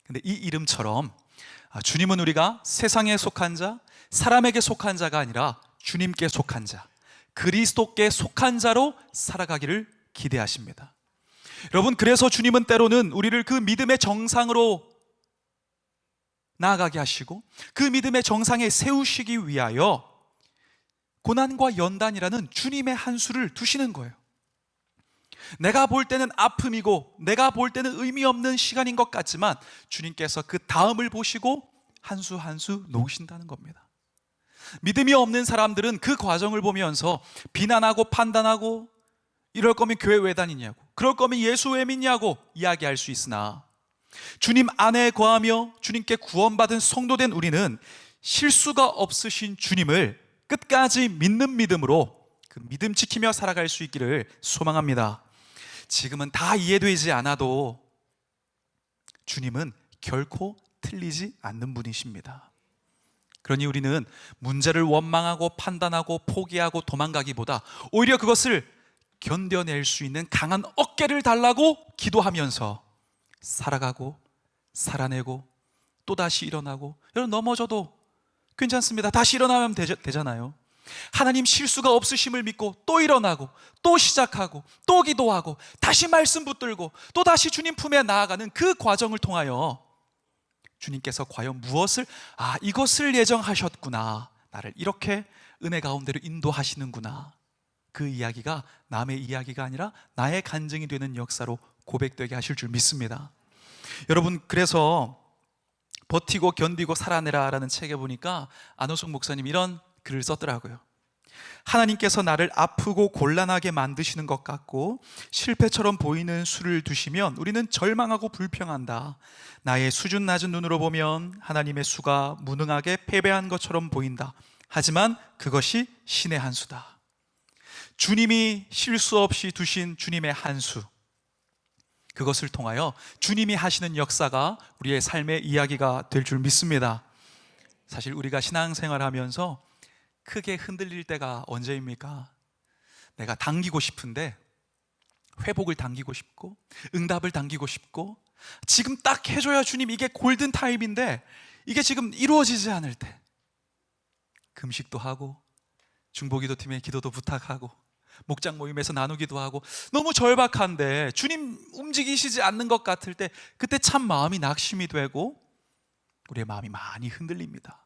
근데 이 이름처럼 주님은 우리가 세상에 속한 자, 사람에게 속한 자가 아니라 주님께 속한 자, 그리스도께 속한 자로 살아가기를 기대하십니다. 여러분, 그래서 주님은 때로는 우리를 그 믿음의 정상으로 나아가게 하시고 그 믿음의 정상에 세우시기 위하여 고난과 연단이라는 주님의 한 수를 두시는 거예요. 내가 볼 때는 아픔이고 내가 볼 때는 의미 없는 시간인 것 같지만 주님께서 그 다음을 보시고 한 수 한 수 놓으신다는 겁니다. 믿음이 없는 사람들은 그 과정을 보면서 비난하고 판단하고, 이럴 거면 교회 왜 다니냐고, 그럴 거면 예수 왜 믿냐고 이야기할 수 있으나, 주님 안에 거하며 주님께 구원받은 성도된 우리는 실수가 없으신 주님을 끝까지 믿는 믿음으로 그 믿음 지키며 살아갈 수 있기를 소망합니다. 지금은 다 이해되지 않아도 주님은 결코 틀리지 않는 분이십니다. 그러니 우리는 문제를 원망하고 판단하고 포기하고 도망가기보다 오히려 그것을 견뎌낼 수 있는 강한 어깨를 달라고 기도하면서 살아가고 살아내고 또다시 일어나고, 여러분 넘어져도 괜찮습니다. 다시 일어나면 되잖아요. 하나님 실수가 없으심을 믿고 또 일어나고 또 시작하고 또 기도하고 다시 말씀 붙들고 또 다시 주님 품에 나아가는 그 과정을 통하여 주님께서 과연 무엇을, 이것을 예정하셨구나, 나를 이렇게 은혜 가운데로 인도하시는구나, 그 이야기가 남의 이야기가 아니라 나의 간증이 되는 역사로 고백되게 하실 줄 믿습니다. 여러분, 그래서 버티고 견디고 살아내라 라는 책에 보니까 안호석 목사님 이런 글을 썼더라고요. 하나님께서 나를 아프고 곤란하게 만드시는 것 같고 실패처럼 보이는 수를 두시면 우리는 절망하고 불평한다. 나의 수준 낮은 눈으로 보면 하나님의 수가 무능하게 패배한 것처럼 보인다. 하지만 그것이 신의 한 수다. 주님이 실수 없이 두신 주님의 한 수, 그것을 통하여 주님이 하시는 역사가 우리의 삶의 이야기가 될 줄 믿습니다. 사실 우리가 신앙생활하면서 크게 흔들릴 때가 언제입니까? 내가 당기고 싶은데, 회복을 당기고 싶고 응답을 당기고 싶고 지금 딱 해줘야 주님 이게 골든타임인데 이게 지금 이루어지지 않을 때, 금식도 하고 중보기도팀에 기도도 부탁하고 목장 모임에서 나누기도 하고 너무 절박한데 주님 움직이시지 않는 것 같을 때, 그때 참 마음이 낙심이 되고 우리의 마음이 많이 흔들립니다.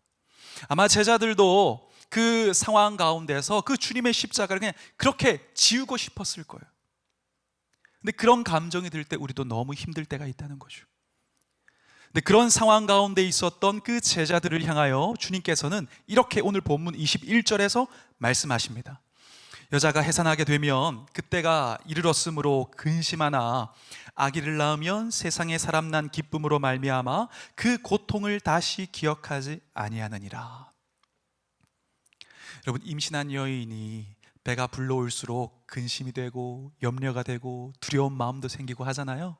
아마 제자들도 그 상황 가운데서 그 주님의 십자가를 그냥 그렇게 지우고 싶었을 거예요. 근데 그런 감정이 들 때 우리도 너무 힘들 때가 있다는 거죠. 근데 그런 상황 가운데 있었던 그 제자들을 향하여 주님께서는 이렇게 오늘 본문 21절에서 말씀하십니다. 여자가 해산하게 되면 그때가 이르렀으므로 근심하나 아기를 낳으면 세상에 사람 난 기쁨으로 말미암아 그 고통을 다시 기억하지 아니하느니라. 여러분, 임신한 여인이 배가 불러올수록 근심이 되고 염려가 되고 두려운 마음도 생기고 하잖아요.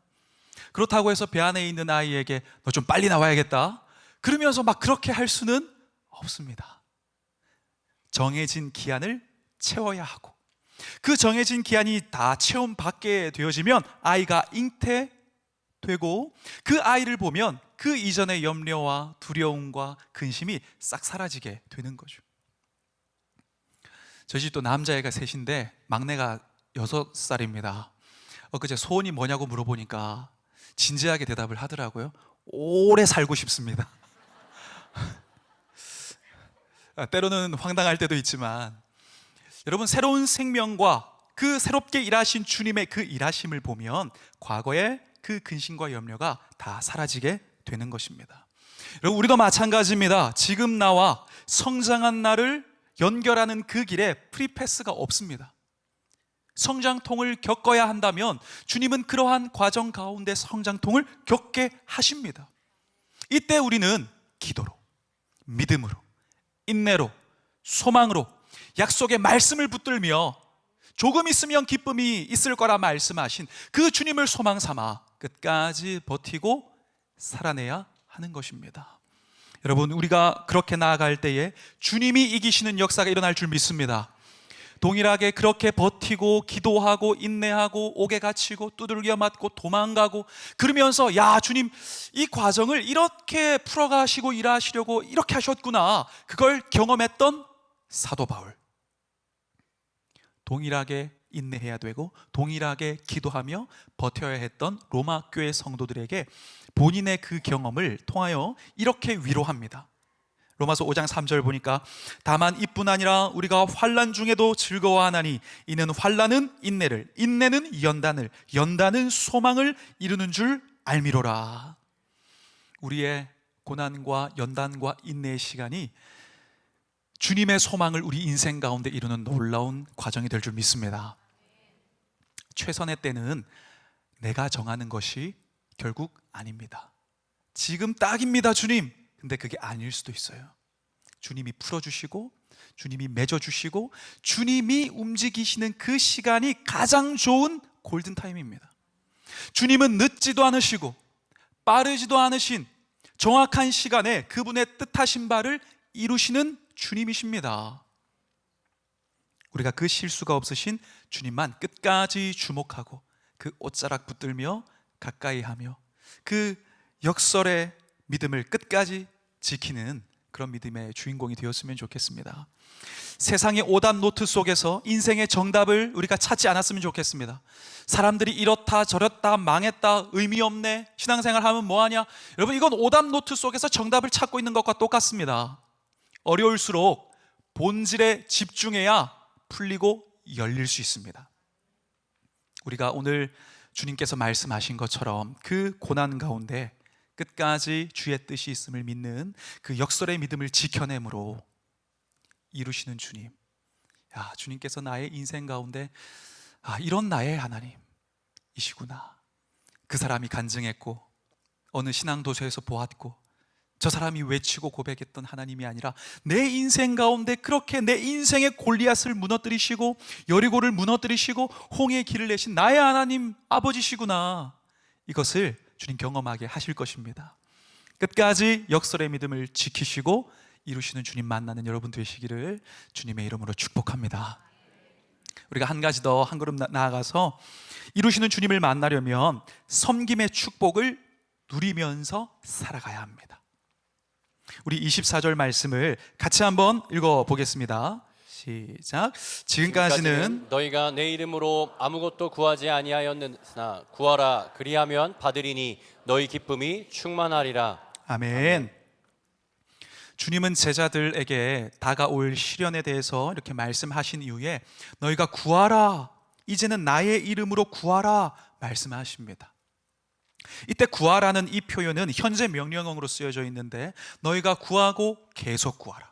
그렇다고 해서 배 안에 있는 아이에게 너 좀 빨리 나와야겠다 그러면서 막 그렇게 할 수는 없습니다. 정해진 기한을 채워야 하고, 그 정해진 기한이 다 체험받게 되어지면 아이가 잉태되고 그 아이를 보면 그 이전의 염려와 두려움과 근심이 싹 사라지게 되는 거죠. 저희 집도 남자애가 셋인데 막내가 6살입니다. 엊그제 소원이 뭐냐고 물어보니까 진지하게 대답을 하더라고요. 오래 살고 싶습니다. 때로는 황당할 때도 있지만, 여러분, 새로운 생명과 그 새롭게 일하신 주님의 그 일하심을 보면 과거의 그 근심과 염려가 다 사라지게 되는 것입니다. 여러분, 우리도 마찬가지입니다. 지금 나와 성장한 나를 연결하는 그 길에 프리패스가 없습니다. 성장통을 겪어야 한다면 주님은 그러한 과정 가운데 성장통을 겪게 하십니다. 이때 우리는 기도로, 믿음으로, 인내로, 소망으로 약속의 말씀을 붙들며 조금 있으면 기쁨이 있을 거라 말씀하신 그 주님을 소망 삼아 끝까지 버티고 살아내야 하는 것입니다. 여러분, 우리가 그렇게 나아갈 때에 주님이 이기시는 역사가 일어날 줄 믿습니다. 동일하게 그렇게 버티고 기도하고 인내하고 옥에 갇히고 두들겨 맞고 도망가고 그러면서 야, 주님 이 과정을 이렇게 풀어가시고 일하시려고 이렇게 하셨구나, 그걸 경험했던 사도 바울, 동일하게 인내해야 되고 동일하게 기도하며 버텨야 했던 로마 교회 성도들에게 본인의 그 경험을 통하여 이렇게 위로합니다. 로마서 5장 3절 보니까 다만 이뿐 아니라 우리가 환난 중에도 즐거워하나니 이는 환난은 인내를, 인내는 연단을, 연단은 소망을 이루는 줄 알미로라. 우리의 고난과 연단과 인내의 시간이 주님의 소망을 우리 인생 가운데 이루는 놀라운 과정이 될 줄 믿습니다. 최선의 때는 내가 정하는 것이 결국 아닙니다. 지금 딱입니다, 주님. 근데 그게 아닐 수도 있어요. 주님이 풀어주시고 주님이 맺어주시고 주님이 움직이시는 그 시간이 가장 좋은 골든타임입니다. 주님은 늦지도 않으시고 빠르지도 않으신 정확한 시간에 그분의 뜻하신 바를 이루시는 주님이십니다. 우리가 그 실수가 없으신 주님만 끝까지 주목하고 그 옷자락 붙들며 가까이 하며 그 역설의 믿음을 끝까지 지키는 그런 믿음의 주인공이 되었으면 좋겠습니다. 세상의 오답 노트 속에서 인생의 정답을 우리가 찾지 않았으면 좋겠습니다. 사람들이 이렇다 저렇다 망했다 의미 없네 신앙생활 하면 뭐하냐, 여러분 이건 오답 노트 속에서 정답을 찾고 있는 것과 똑같습니다. 어려울수록 본질에 집중해야 풀리고 열릴 수 있습니다. 우리가 오늘 주님께서 말씀하신 것처럼 그 고난 가운데 끝까지 주의 뜻이 있음을 믿는 그 역설의 믿음을 지켜내므로 이루시는 주님, 주님께서 나의 인생 가운데 이런 나의 하나님이시구나. 그 사람이 간증했고 어느 신앙도서에서 보았고 저 사람이 외치고 고백했던 하나님이 아니라 내 인생 가운데 그렇게 내 인생의 골리앗을 무너뜨리시고 여리고를 무너뜨리시고 홍해의 길을 내신 나의 하나님 아버지시구나. 이것을 주님 경험하게 하실 것입니다. 끝까지 역설의 믿음을 지키시고 이루시는 주님 만나는 여러분 되시기를 주님의 이름으로 축복합니다. 우리가 한 가지 더 한 걸음 나아가서 이루시는 주님을 만나려면 섬김의 축복을 누리면서 살아가야 합니다. 우리 24절 말씀을 같이 한번 읽어보겠습니다. 시작. 지금까지는 너희가 내 이름으로 아무것도 구하지 아니하였으나 구하라 그리하면 받으리니 너희 기쁨이 충만하리라. 아멘. 주님은 제자들에게 다가올 시련에 대해서 이렇게 말씀하신 이후에 너희가 구하라, 이제는 나의 이름으로 구하라 말씀하십니다. 이때 구하라는 이 표현은 현재 명령어로 쓰여져 있는데 너희가 구하고 계속 구하라,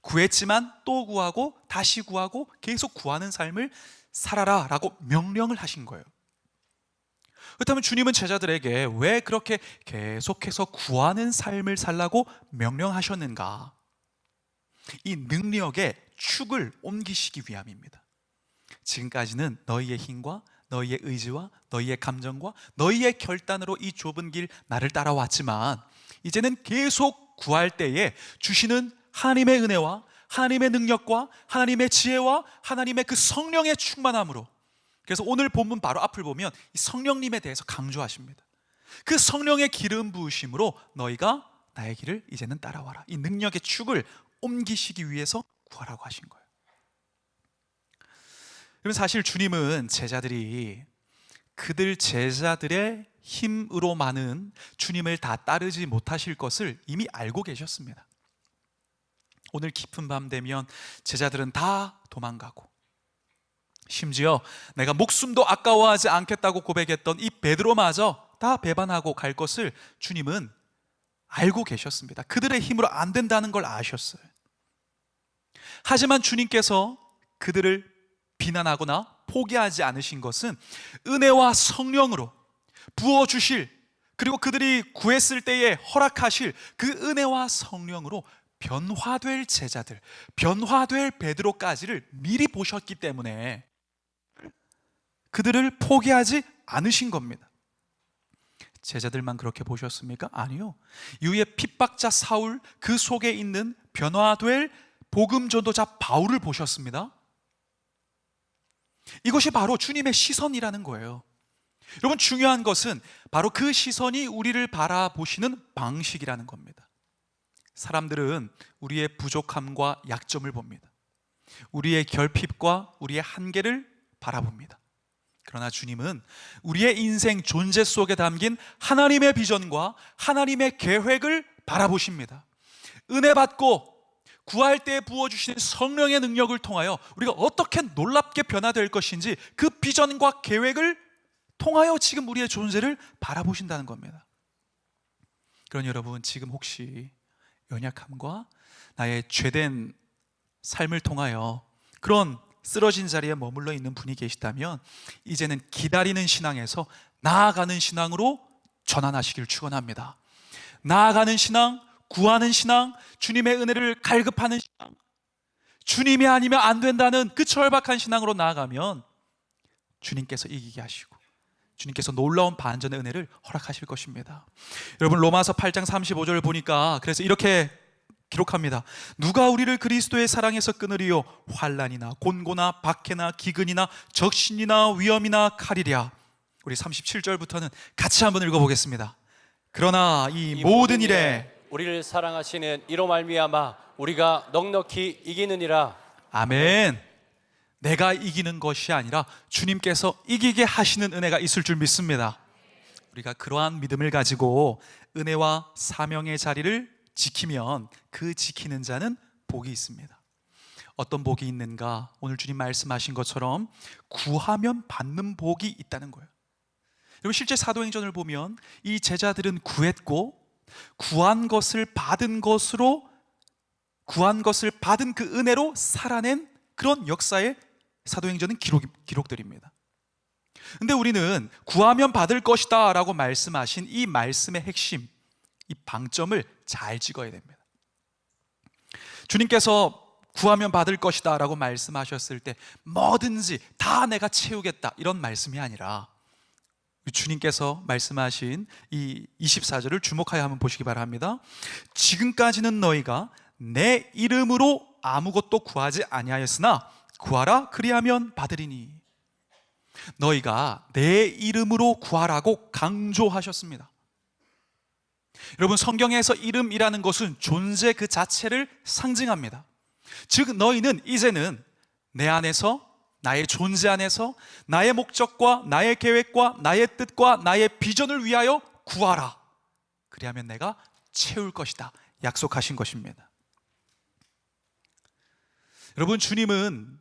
구했지만 또 구하고 다시 구하고 계속 구하는 삶을 살아라 라고 명령을 하신 거예요. 그렇다면 주님은 제자들에게 왜 그렇게 계속해서 구하는 삶을 살라고 명령하셨는가? 이 능력의 축을 옮기시기 위함입니다. 지금까지는 너희의 힘과 너희의 의지와 너희의 감정과 너희의 결단으로 이 좁은 길 나를 따라왔지만 이제는 계속 구할 때에 주시는 하나님의 은혜와 하나님의 능력과 하나님의 지혜와 하나님의 그 성령의 충만함으로, 그래서 오늘 본문 바로 앞을 보면 이 성령님에 대해서 강조하십니다. 그 성령의 기름 부으심으로 너희가 나의 길을 이제는 따라와라. 이 능력의 축을 옮기시기 위해서 구하라고 하신 거예요. 그러면 사실 주님은 제자들이 그들 제자들의 힘으로만은 주님을 다 따르지 못하실 것을 이미 알고 계셨습니다. 오늘 깊은 밤 되면 제자들은 다 도망가고 심지어 내가 목숨도 아까워하지 않겠다고 고백했던 이 베드로마저 다 배반하고 갈 것을 주님은 알고 계셨습니다. 그들의 힘으로 안 된다는 걸 아셨어요. 하지만 주님께서 그들을 비난하거나 포기하지 않으신 것은 은혜와 성령으로 부어주실, 그리고 그들이 구했을 때에 허락하실 그 은혜와 성령으로 변화될 제자들, 변화될 베드로까지를 미리 보셨기 때문에 그들을 포기하지 않으신 겁니다. 제자들만 그렇게 보셨습니까? 아니요. 이후에 핍박자 사울, 그 속에 있는 변화될 복음 전도자 바울을 보셨습니다. 이것이 바로 주님의 시선이라는 거예요. 여러분, 중요한 것은 바로 그 시선이 우리를 바라보시는 방식이라는 겁니다. 사람들은 우리의 부족함과 약점을 봅니다. 우리의 결핍과 우리의 한계를 바라봅니다. 그러나 주님은 우리의 인생 존재 속에 담긴 하나님의 비전과 하나님의 계획을 바라보십니다. 은혜 받고 구할 때 부어주시는 성령의 능력을 통하여 우리가 어떻게 놀랍게 변화될 것인지 그 비전과 계획을 통하여 지금 우리의 존재를 바라보신다는 겁니다. 그러니 여러분, 지금 혹시 연약함과 나의 죄된 삶을 통하여 그런 쓰러진 자리에 머물러 있는 분이 계시다면 이제는 기다리는 신앙에서 나아가는 신앙으로 전환하시길 축원합니다. 나아가는 신앙, 구하는 신앙, 주님의 은혜를 갈급하는 신앙, 주님이 아니면 안 된다는 그 절박한 신앙으로 나아가면 주님께서 이기게 하시고 주님께서 놀라운 반전의 은혜를 허락하실 것입니다. 여러분, 로마서 8장 35절을 보니까 그래서 이렇게 기록합니다. 누가 우리를 그리스도의 사랑에서 끊으리요? 환난이나 곤고나 박해나 기근이나 적신이나 위험이나 칼이랴. 우리 37절부터는 같이 한번 읽어보겠습니다. 그러나 이 모든 일에 우리를 사랑하시는 이로 말미암아 우리가 넉넉히 이기느니라. 아멘. 내가 이기는 것이 아니라 주님께서 이기게 하시는 은혜가 있을 줄 믿습니다. 우리가 그러한 믿음을 가지고 은혜와 사명의 자리를 지키면 그 지키는 자는 복이 있습니다. 어떤 복이 있는가? 오늘 주님 말씀하신 것처럼 구하면 받는 복이 있다는 거예요. 여러분, 실제 사도행전을 보면 이 제자들은 구했고 구한 것을 받은 그 은혜로 살아낸 그런 역사의 사도행전은 기록들입니다. 근데 우리는 구하면 받을 것이다 라고 말씀하신 이 말씀의 핵심, 이 방점을 잘 찍어야 됩니다. 주님께서 구하면 받을 것이다 라고 말씀하셨을 때 뭐든지 다 내가 채우겠다 이런 말씀이 아니라 주님께서 말씀하신 이 24절을 주목하여 한번 보시기 바랍니다. 지금까지는 너희가 내 이름으로 아무것도 구하지 아니하였으나 구하라 그리하면 받으리니. 너희가 내 이름으로 구하라고 강조하셨습니다. 여러분, 성경에서 이름이라는 것은 존재 그 자체를 상징합니다. 즉 너희는 이제는 내 안에서, 나의 존재 안에서 나의 목적과 나의 계획과 나의 뜻과 나의 비전을 위하여 구하라. 그리하면 내가 채울 것이다 약속하신 것입니다. 여러분, 주님은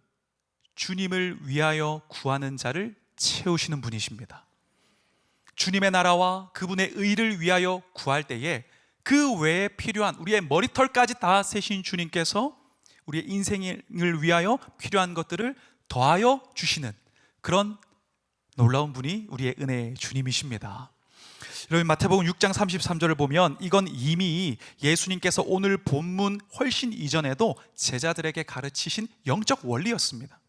주님을 위하여 구하는 자를 채우시는 분이십니다. 주님의 나라와 그분의 의를 위하여 구할 때에 그 외에 필요한 우리의 머리털까지 다 세신 주님께서 우리의 인생을 위하여 필요한 것들을 더하여 주시는 그런 놀라운 분이 우리의 은혜의 주님이십니다. 여러분, 마태복음 6장 33절을 보면 이건 이미 예수님께서 오늘 본문 훨씬 이전에도 제자들에게 가르치신 영적 원리였습니다.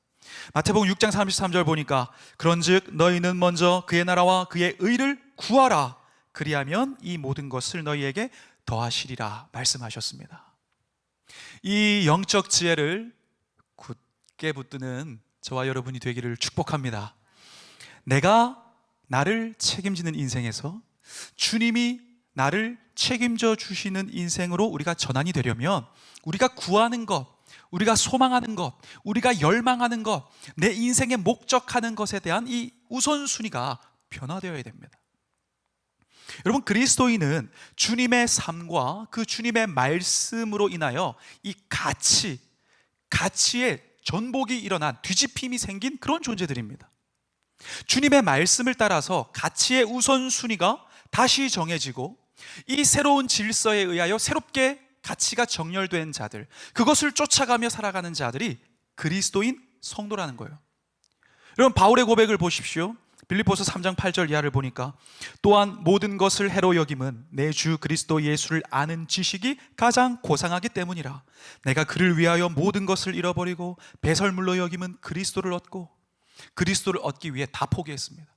마태복음 6장 33절 보니까 그런즉 너희는 먼저 그의 나라와 그의 의를 구하라. 그리하면 이 모든 것을 너희에게 더하시리라 말씀하셨습니다. 이 영적 지혜를 굳게 붙드는 저와 여러분이 되기를 축복합니다. 내가 나를 책임지는 인생에서 주님이 나를 책임져 주시는 인생으로 우리가 전환이 되려면 우리가 구하는 것, 우리가 소망하는 것, 우리가 열망하는 것, 내 인생의 목적하는 것에 대한 이 우선순위가 변화되어야 됩니다. 여러분, 그리스도인은 주님의 삶과 그 주님의 말씀으로 인하여 이 가치의 전복이 일어난 뒤집힘이 생긴 그런 존재들입니다. 주님의 말씀을 따라서 가치의 우선순위가 다시 정해지고 이 새로운 질서에 의하여 새롭게 가치가 정렬된 자들, 그것을 쫓아가며 살아가는 자들이 그리스도인 성도라는 거예요. 여러분, 바울의 고백을 보십시오. 빌립보서 3장 8절 이하를 보니까 또한 모든 것을 해로 여김은 내 주 그리스도 예수를 아는 지식이 가장 고상하기 때문이라. 내가 그를 위하여 모든 것을 잃어버리고 배설물로 여김은 그리스도를 얻고, 그리스도를 얻기 위해 다 포기했습니다.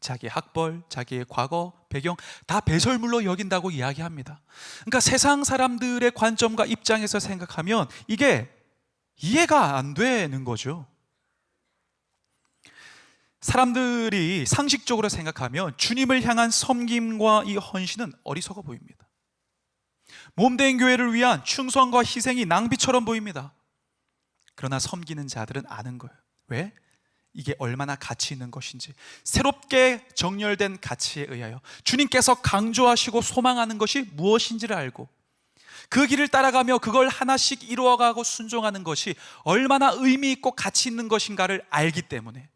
자기의 학벌, 자기의 과거, 배경 다 배설물로 여긴다고 이야기합니다. 그러니까 세상 사람들의 관점과 입장에서 생각하면 이게 이해가 안 되는 거죠. 사람들이 상식적으로 생각하면 주님을 향한 섬김과 이 헌신은 어리석어 보입니다. 몸된 교회를 위한 충성과 희생이 낭비처럼 보입니다. 그러나 섬기는 자들은 아는 거예요. 왜? 이게 얼마나 가치 있는 것인지, 새롭게 정렬된 가치에 의하여 주님께서 강조하시고 소망하는 것이 무엇인지를 알고 그 길을 따라가며 그걸 하나씩 이루어가고 순종하는 것이 얼마나 의미 있고 가치 있는 것인가를 알기 때문에,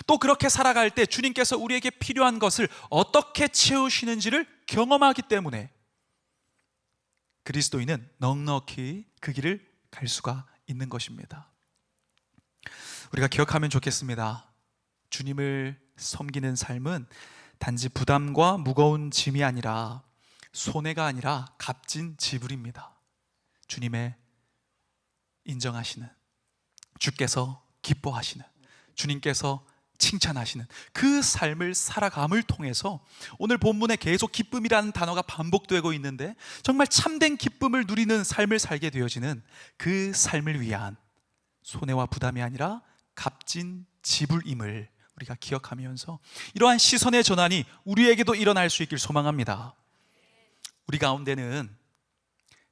또 그렇게 살아갈 때 주님께서 우리에게 필요한 것을 어떻게 채우시는지를 경험하기 때문에 그리스도인은 넉넉히 그 길을 갈 수가 있는 것입니다. 우리가 기억하면 좋겠습니다. 주님을 섬기는 삶은 단지 부담과 무거운 짐이 아니라, 손해가 아니라 값진 지불입니다. 주님의 인정하시는, 주께서 기뻐하시는, 주님께서 칭찬하시는 그 삶을 살아감을 통해서 오늘 본문에 계속 기쁨이라는 단어가 반복되고 있는데 정말 참된 기쁨을 누리는 삶을 살게 되어지는 그 삶을 위한 손해와 부담이 아니라 값진 지불임을 우리가 기억하면서 이러한 시선의 전환이 우리에게도 일어날 수 있길 소망합니다. 우리 가운데는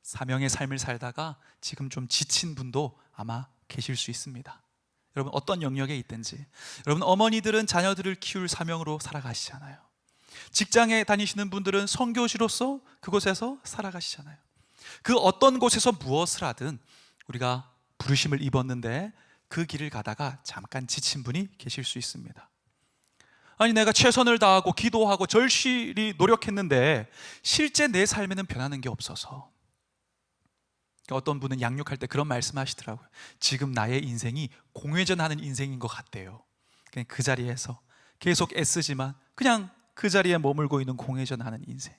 사명의 삶을 살다가 지금 좀 지친 분도 아마 계실 수 있습니다. 여러분 어떤 영역에 있든지, 여러분 어머니들은 자녀들을 키울 사명으로 살아가시잖아요. 직장에 다니시는 분들은 선교師로서 그곳에서 살아가시잖아요. 그 어떤 곳에서 무엇을 하든 우리가 부르심을 입었는데 그 길을 가다가 잠깐 지친 분이 계실 수 있습니다. 아니 내가 최선을 다하고 기도하고 절실히 노력했는데 실제 내 삶에는 변하는 게 없어서, 어떤 분은 양육할 때 그런 말씀 하시더라고요. 지금 나의 인생이 공회전 하는 인생인 것 같대요. 그냥 그 자리에서 계속 애쓰지만 그냥 그 자리에 머물고 있는 공회전 하는 인생,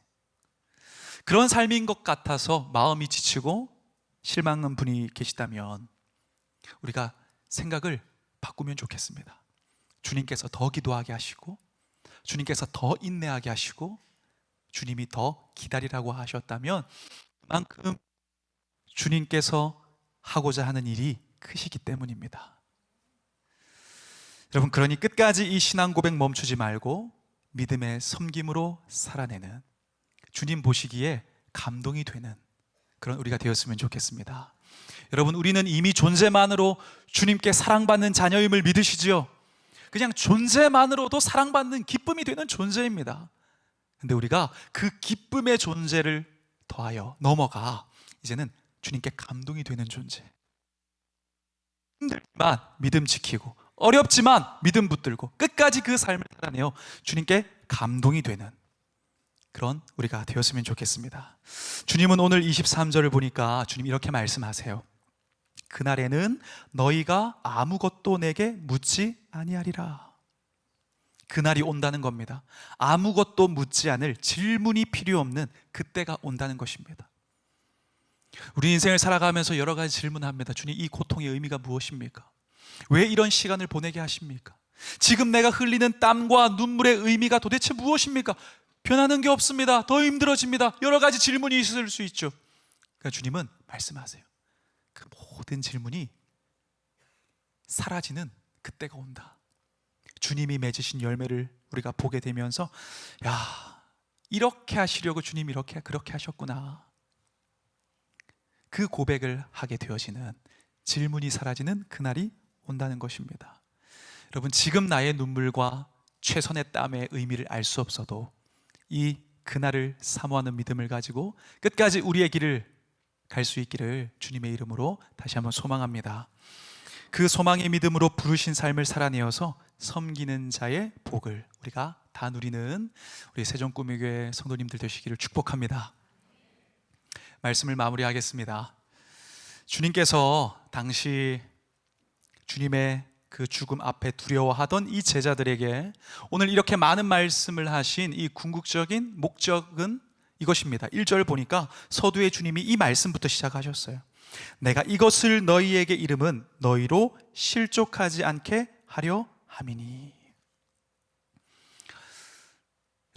그런 삶인 것 같아서 마음이 지치고 실망한 분이 계시다면 우리가 생각을 바꾸면 좋겠습니다. 주님께서 더 기도하게 하시고 주님께서 더 인내하게 하시고 주님이 더 기다리라고 하셨다면 그만큼 주님께서 하고자 하는 일이 크시기 때문입니다. 여러분, 그러니 끝까지 이 신앙 고백 멈추지 말고 믿음의 섬김으로 살아내는, 주님 보시기에 감동이 되는 그런 우리가 되었으면 좋겠습니다. 여러분, 우리는 이미 존재만으로 주님께 사랑받는 자녀임을 믿으시지요? 그냥 존재만으로도 사랑받는 기쁨이 되는 존재입니다. 근데 우리가 그 기쁨의 존재를 더하여 넘어가 이제는 주님께 감동이 되는 존재, 힘들지만 믿음 지키고 어렵지만 믿음 붙들고 끝까지 그 삶을 살아내어 주님께 감동이 되는 그런 우리가 되었으면 좋겠습니다. 주님은 오늘 23절을 보니까 주님 이렇게 말씀하세요. 그날에는 너희가 아무것도 내게 묻지 아니하리라. 그날이 온다는 겁니다. 아무것도 묻지 않을, 질문이 필요 없는 그때가 온다는 것입니다. 우리 인생을 살아가면서 여러 가지 질문합니다. 주님, 이 고통의 의미가 무엇입니까? 왜 이런 시간을 보내게 하십니까? 지금 내가 흘리는 땀과 눈물의 의미가 도대체 무엇입니까? 변하는 게 없습니다. 더 힘들어집니다. 여러 가지 질문이 있을 수 있죠. 그러니까 주님은 말씀하세요. 그 모든 질문이 사라지는 그때가 온다. 주님이 맺으신 열매를 우리가 보게 되면서, 야, 이렇게 하시려고 주님이 이렇게 그렇게 하셨구나. 그 고백을 하게 되어지는, 질문이 사라지는 그날이 온다는 것입니다. 여러분, 지금 나의 눈물과 최선의 땀의 의미를 알 수 없어도 이 그날을 사모하는 믿음을 가지고 끝까지 우리의 길을 갈 수 있기를 주님의 이름으로 다시 한번 소망합니다. 그 소망의 믿음으로 부르신 삶을 살아내어서 섬기는 자의 복을 우리가 다 누리는 우리 세종꾸미교회 성도님들 되시기를 축복합니다. 말씀을 마무리하겠습니다. 주님께서 당시 주님의 그 죽음 앞에 두려워하던 이 제자들에게 오늘 이렇게 많은 말씀을 하신 이 궁극적인 목적은 이것입니다. 1절 보니까 서두에 주님이 이 말씀부터 시작하셨어요. 내가 이것을 너희에게 이름은 너희로 실족하지 않게 하려 함이니.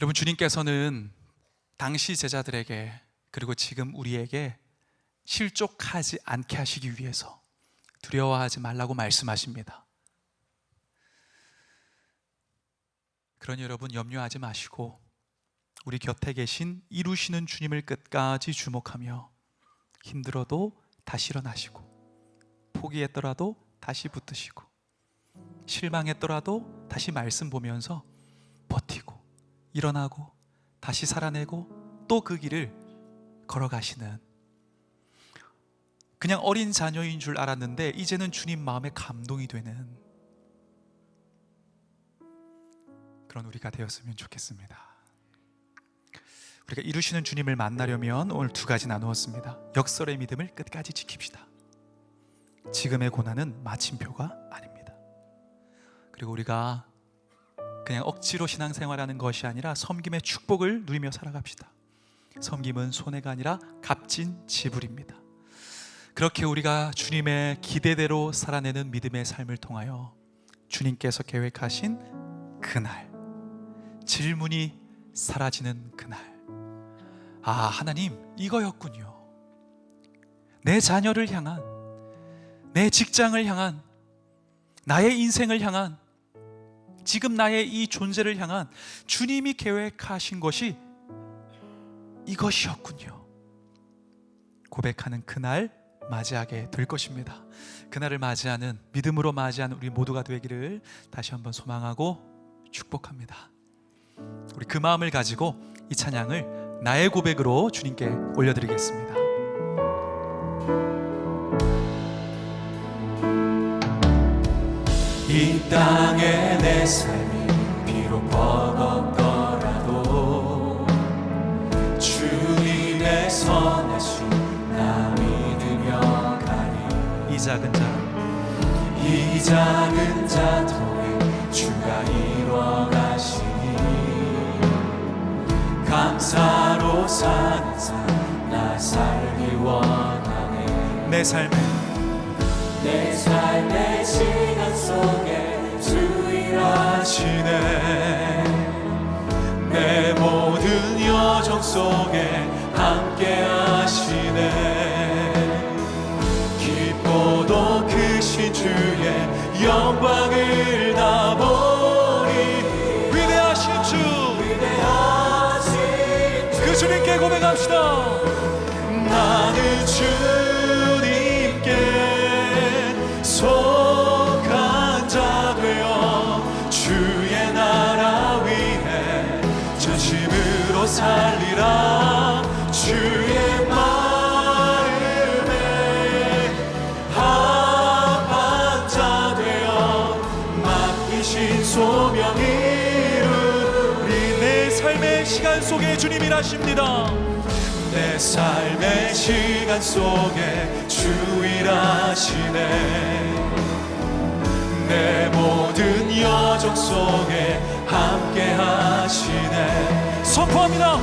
여러분, 주님께서는 당시 제자들에게 그리고 지금 우리에게 실족하지 않게 하시기 위해서 두려워하지 말라고 말씀하십니다. 그러니 여러분, 염려하지 마시고 우리 곁에 계신 이루시는 주님을 끝까지 주목하며 힘들어도 다시 일어나시고, 포기했더라도 다시 붙드시고, 실망했더라도 다시 말씀 보면서 버티고 일어나고 다시 살아내고 또 그 길을 걸어가시는, 그냥 어린 자녀인 줄 알았는데 이제는 주님 마음에 감동이 되는 그런 우리가 되었으면 좋겠습니다. 우리가 이루시는 주님을 만나려면 오늘 두 가지 나누었습니다. 역설의 믿음을 끝까지 지킵시다. 지금의 고난은 마침표가 아닙니다. 그리고 우리가 그냥 억지로 신앙생활하는 것이 아니라 섬김의 축복을 누리며 살아갑시다. 섬김은 손해가 아니라 값진 지불입니다. 그렇게 우리가 주님의 기대대로 살아내는 믿음의 삶을 통하여 주님께서 계획하신 그날, 질문이 사라지는 그날. 아, 하나님, 이거였군요. 내 자녀를 향한, 내 직장을 향한, 나의 인생을 향한, 지금 나의 이 존재를 향한 주님이 계획하신 것이 이것이었군요. 고백하는 그날 맞이하게 될 것입니다. 그날을 맞이하는, 믿음으로 맞이하는 우리 모두가 되기를 다시 한번 소망하고 축복합니다. 우리 그 마음을 가지고 이 찬양을 나의 고백으로 주님께 올려드리겠습니다. 이 땅에 내 삶이 비록 버겁더라도 주님의 선하심 나 믿으며 가리. 이 작은 자 통해 주가 이루어 가시니 감사로 사는 삶 나 살기 원하네. 내 삶의 시간 속에 주 일하시네. 내 모든 여정 속에 함께 하시네. 깊고도 크신 주의 영광을 다 보니 위대하신 주, 그 주님께 고백합시다. 나는 주님께 속한 자 되어 주의 나라 위해 전심으로 살리라. 주의 마음에 합한 자 되어 맡기신 소명 이루리. 내 삶의 시간 속에 주님 일하십니다. 내 삶의 시간 속에 주 일하시네. 내 모든 여정 속에 함께 하시네. 선포합니다.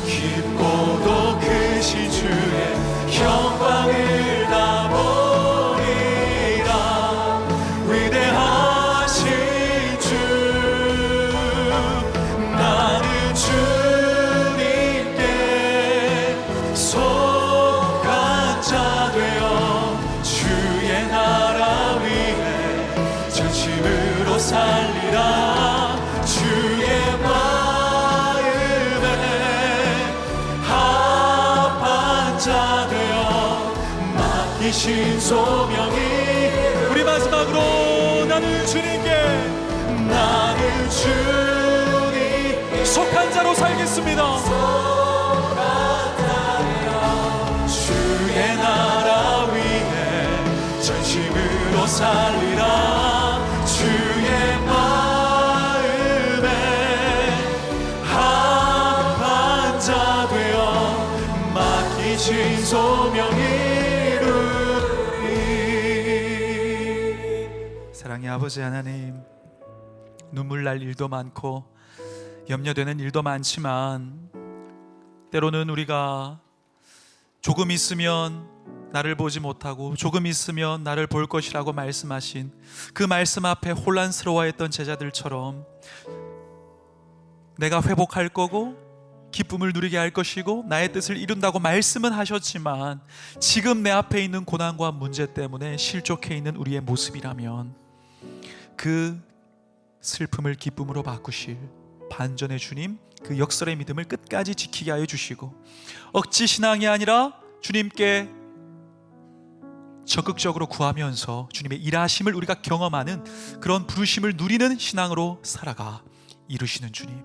깊고도 크신 주의 영광을 다 보리라. 위대하신 주, 나는 주님께 속한 자 되어 주의 나라 위해 전심으로 살리라. 주의 마음에 합한 자 되어 맡기신 소명이. 우리 마지막으로 나는 주님께, 나는 주님 속한 자로 살겠습니다. 주의 나라 위해 전심으로 살리라. 주의 마음에 합한 자 되어 맡기신 소명 이루리. 사랑의 아버지 하나님, 눈물 날 일도 많고 염려되는 일도 많지만 때로는 우리가 조금 있으면 나를 보지 못하고 조금 있으면 나를 볼 것이라고 말씀하신 그 말씀 앞에 혼란스러워했던 제자들처럼 내가 회복할 거고 기쁨을 누리게 할 것이고 나의 뜻을 이룬다고 말씀은 하셨지만 지금 내 앞에 있는 고난과 문제 때문에 실족해 있는 우리의 모습이라면 그 슬픔을 기쁨으로 바꾸실 반전의 주님, 그 역설의 믿음을 끝까지 지키게 하여 주시고 억지 신앙이 아니라 주님께 적극적으로 구하면서 주님의 일하심을 우리가 경험하는 그런 부르심을 누리는 신앙으로 살아가 이루시는 주님,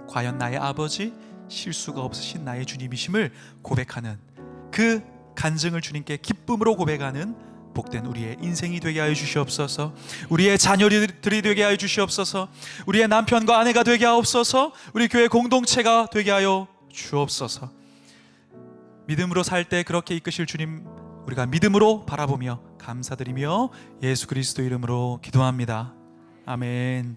과연 나의 아버지, 실수가 없으신 나의 주님이심을 고백하는 그 간증을 주님께 기쁨으로 고백하는 복된 우리의 인생이 되게 하여 주시옵소서. 우리의 자녀들이 되게 하여 주시옵소서. 우리의 남편과 아내가 되게 하옵소서. 우리 교회 공동체가 되게 하여 주옵소서. 믿음으로 살 때 그렇게 이끄실 주님, 우리가 믿음으로 바라보며 감사드리며 예수 그리스도 이름으로 기도합니다. 아멘.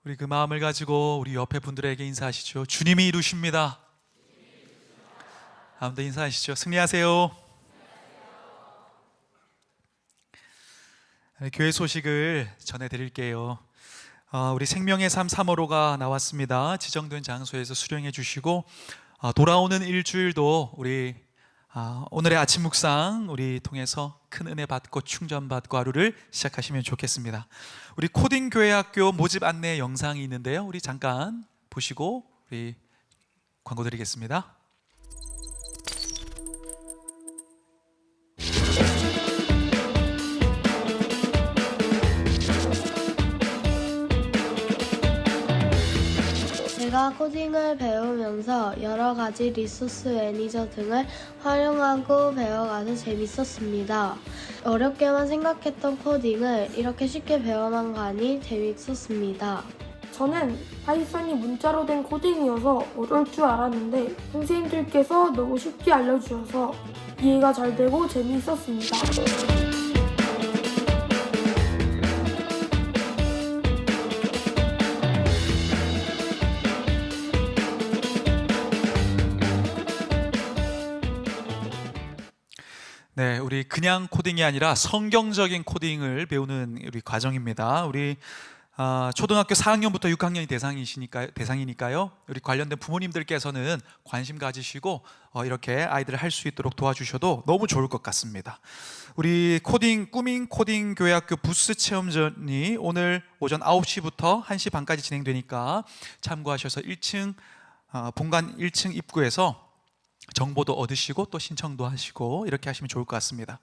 우리 그 마음을 가지고 우리 옆에 분들에게 인사하시죠. 주님이 이루십니다. 아무도 인사하시죠. 승리하세요. 교회 소식을 전해드릴게요. 우리 생명의 삶 3호로가 나왔습니다. 지정된 장소에서 수령해 주시고 돌아오는 일주일도 우리 오늘의 아침 묵상 우리 통해서 큰 은혜 받고 충전받고 하루를 시작하시면 좋겠습니다. 우리 코딩 교회 학교 모집 안내 영상이 있는데요. 우리 잠깐 보시고 우리 광고 드리겠습니다. 제가 코딩을 배우면서 여러 가지 리소스 매니저 등을 활용하고 배워가서 재밌었습니다. 어렵게만 생각했던 코딩을 이렇게 쉽게 배워만 가니 재밌었습니다. 저는 파이썬이 문자로 된 코딩이어서 어려울 줄 알았는데 선생님들께서 너무 쉽게 알려주셔서 이해가 잘 되고 재미있었습니다. 네, 우리 그냥 코딩이 아니라 성경적인 코딩을 배우는 우리 과정입니다. 우리 초등학교 4학년부터 6학년이 대상이니까요. 우리 관련된 부모님들께서는 관심 가지시고 이렇게 아이들을 할 수 있도록 도와주셔도 너무 좋을 것 같습니다. 우리 꾸민 코딩 교회학교 부스 체험전이 오늘 오전 9시부터 1시 반까지 진행되니까 참고하셔서 1층 본관 1층 입구에서 정보도 얻으시고 또 신청도 하시고 이렇게 하시면 좋을 것 같습니다.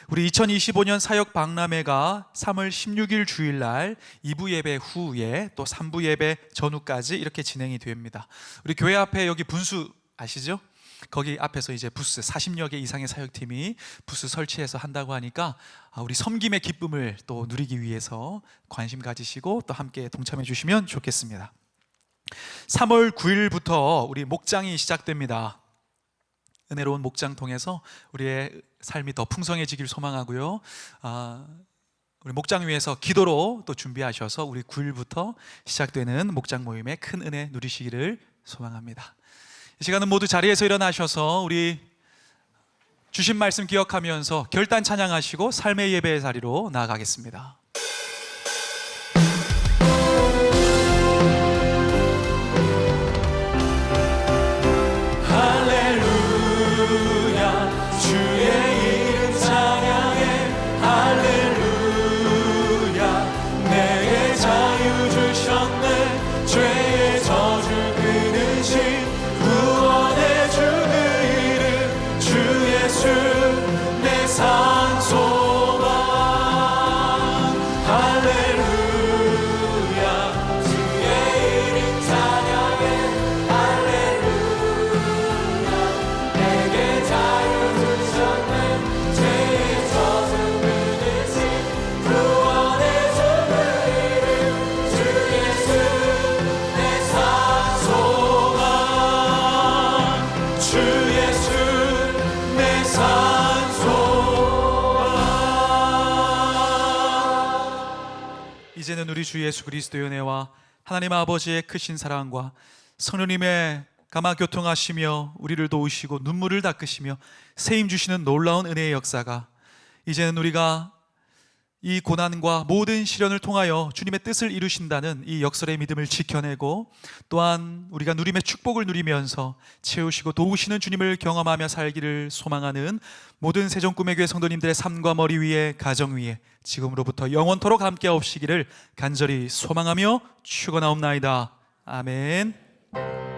우리 2025년 사역 박람회가 3월 16일 주일날 2부 예배 후에 또 3부 예배 전후까지 이렇게 진행이 됩니다. 우리 교회 앞에 여기 분수 아시죠? 거기 앞에서 이제 부스 40여 개 이상의 사역팀이 부스 설치해서 한다고 하니까 우리 섬김의 기쁨을 또 누리기 위해서 관심 가지시고 또 함께 동참해 주시면 좋겠습니다. 3월 9일부터 우리 목장이 시작됩니다. 은혜로운 목장 통해서 우리의 삶이 더 풍성해지길 소망하고요. 우리 목장 위에서 기도로 또 준비하셔서 우리 9일부터 시작되는 목장 모임에 큰 은혜 누리시기를 소망합니다. 이 시간은 모두 자리에서 일어나셔서 우리 주신 말씀 기억하면서 결단 찬양하시고 삶의 예배의 자리로 나아가겠습니다. 이제는 우리 주 예수 그리스도의 은혜와 하나님 아버지의 크신 사랑과 성령님의 감화 교통하시며 우리를 도우시고 눈물을 닦으시며 세임 주시는 놀라운 은혜의 역사가 이제는 우리가 이 고난과 모든 시련을 통하여 주님의 뜻을 이루신다는 이 역설의 믿음을 지켜내고 또한 우리가 누림의 축복을 누리면서 채우시고 도우시는 주님을 경험하며 살기를 소망하는 모든 세종꿈의교회 성도님들의 삶과 머리 위에 가정 위에 지금으로부터 영원토록 함께 하옵시기를 간절히 소망하며 축원하옵나이다. 아멘.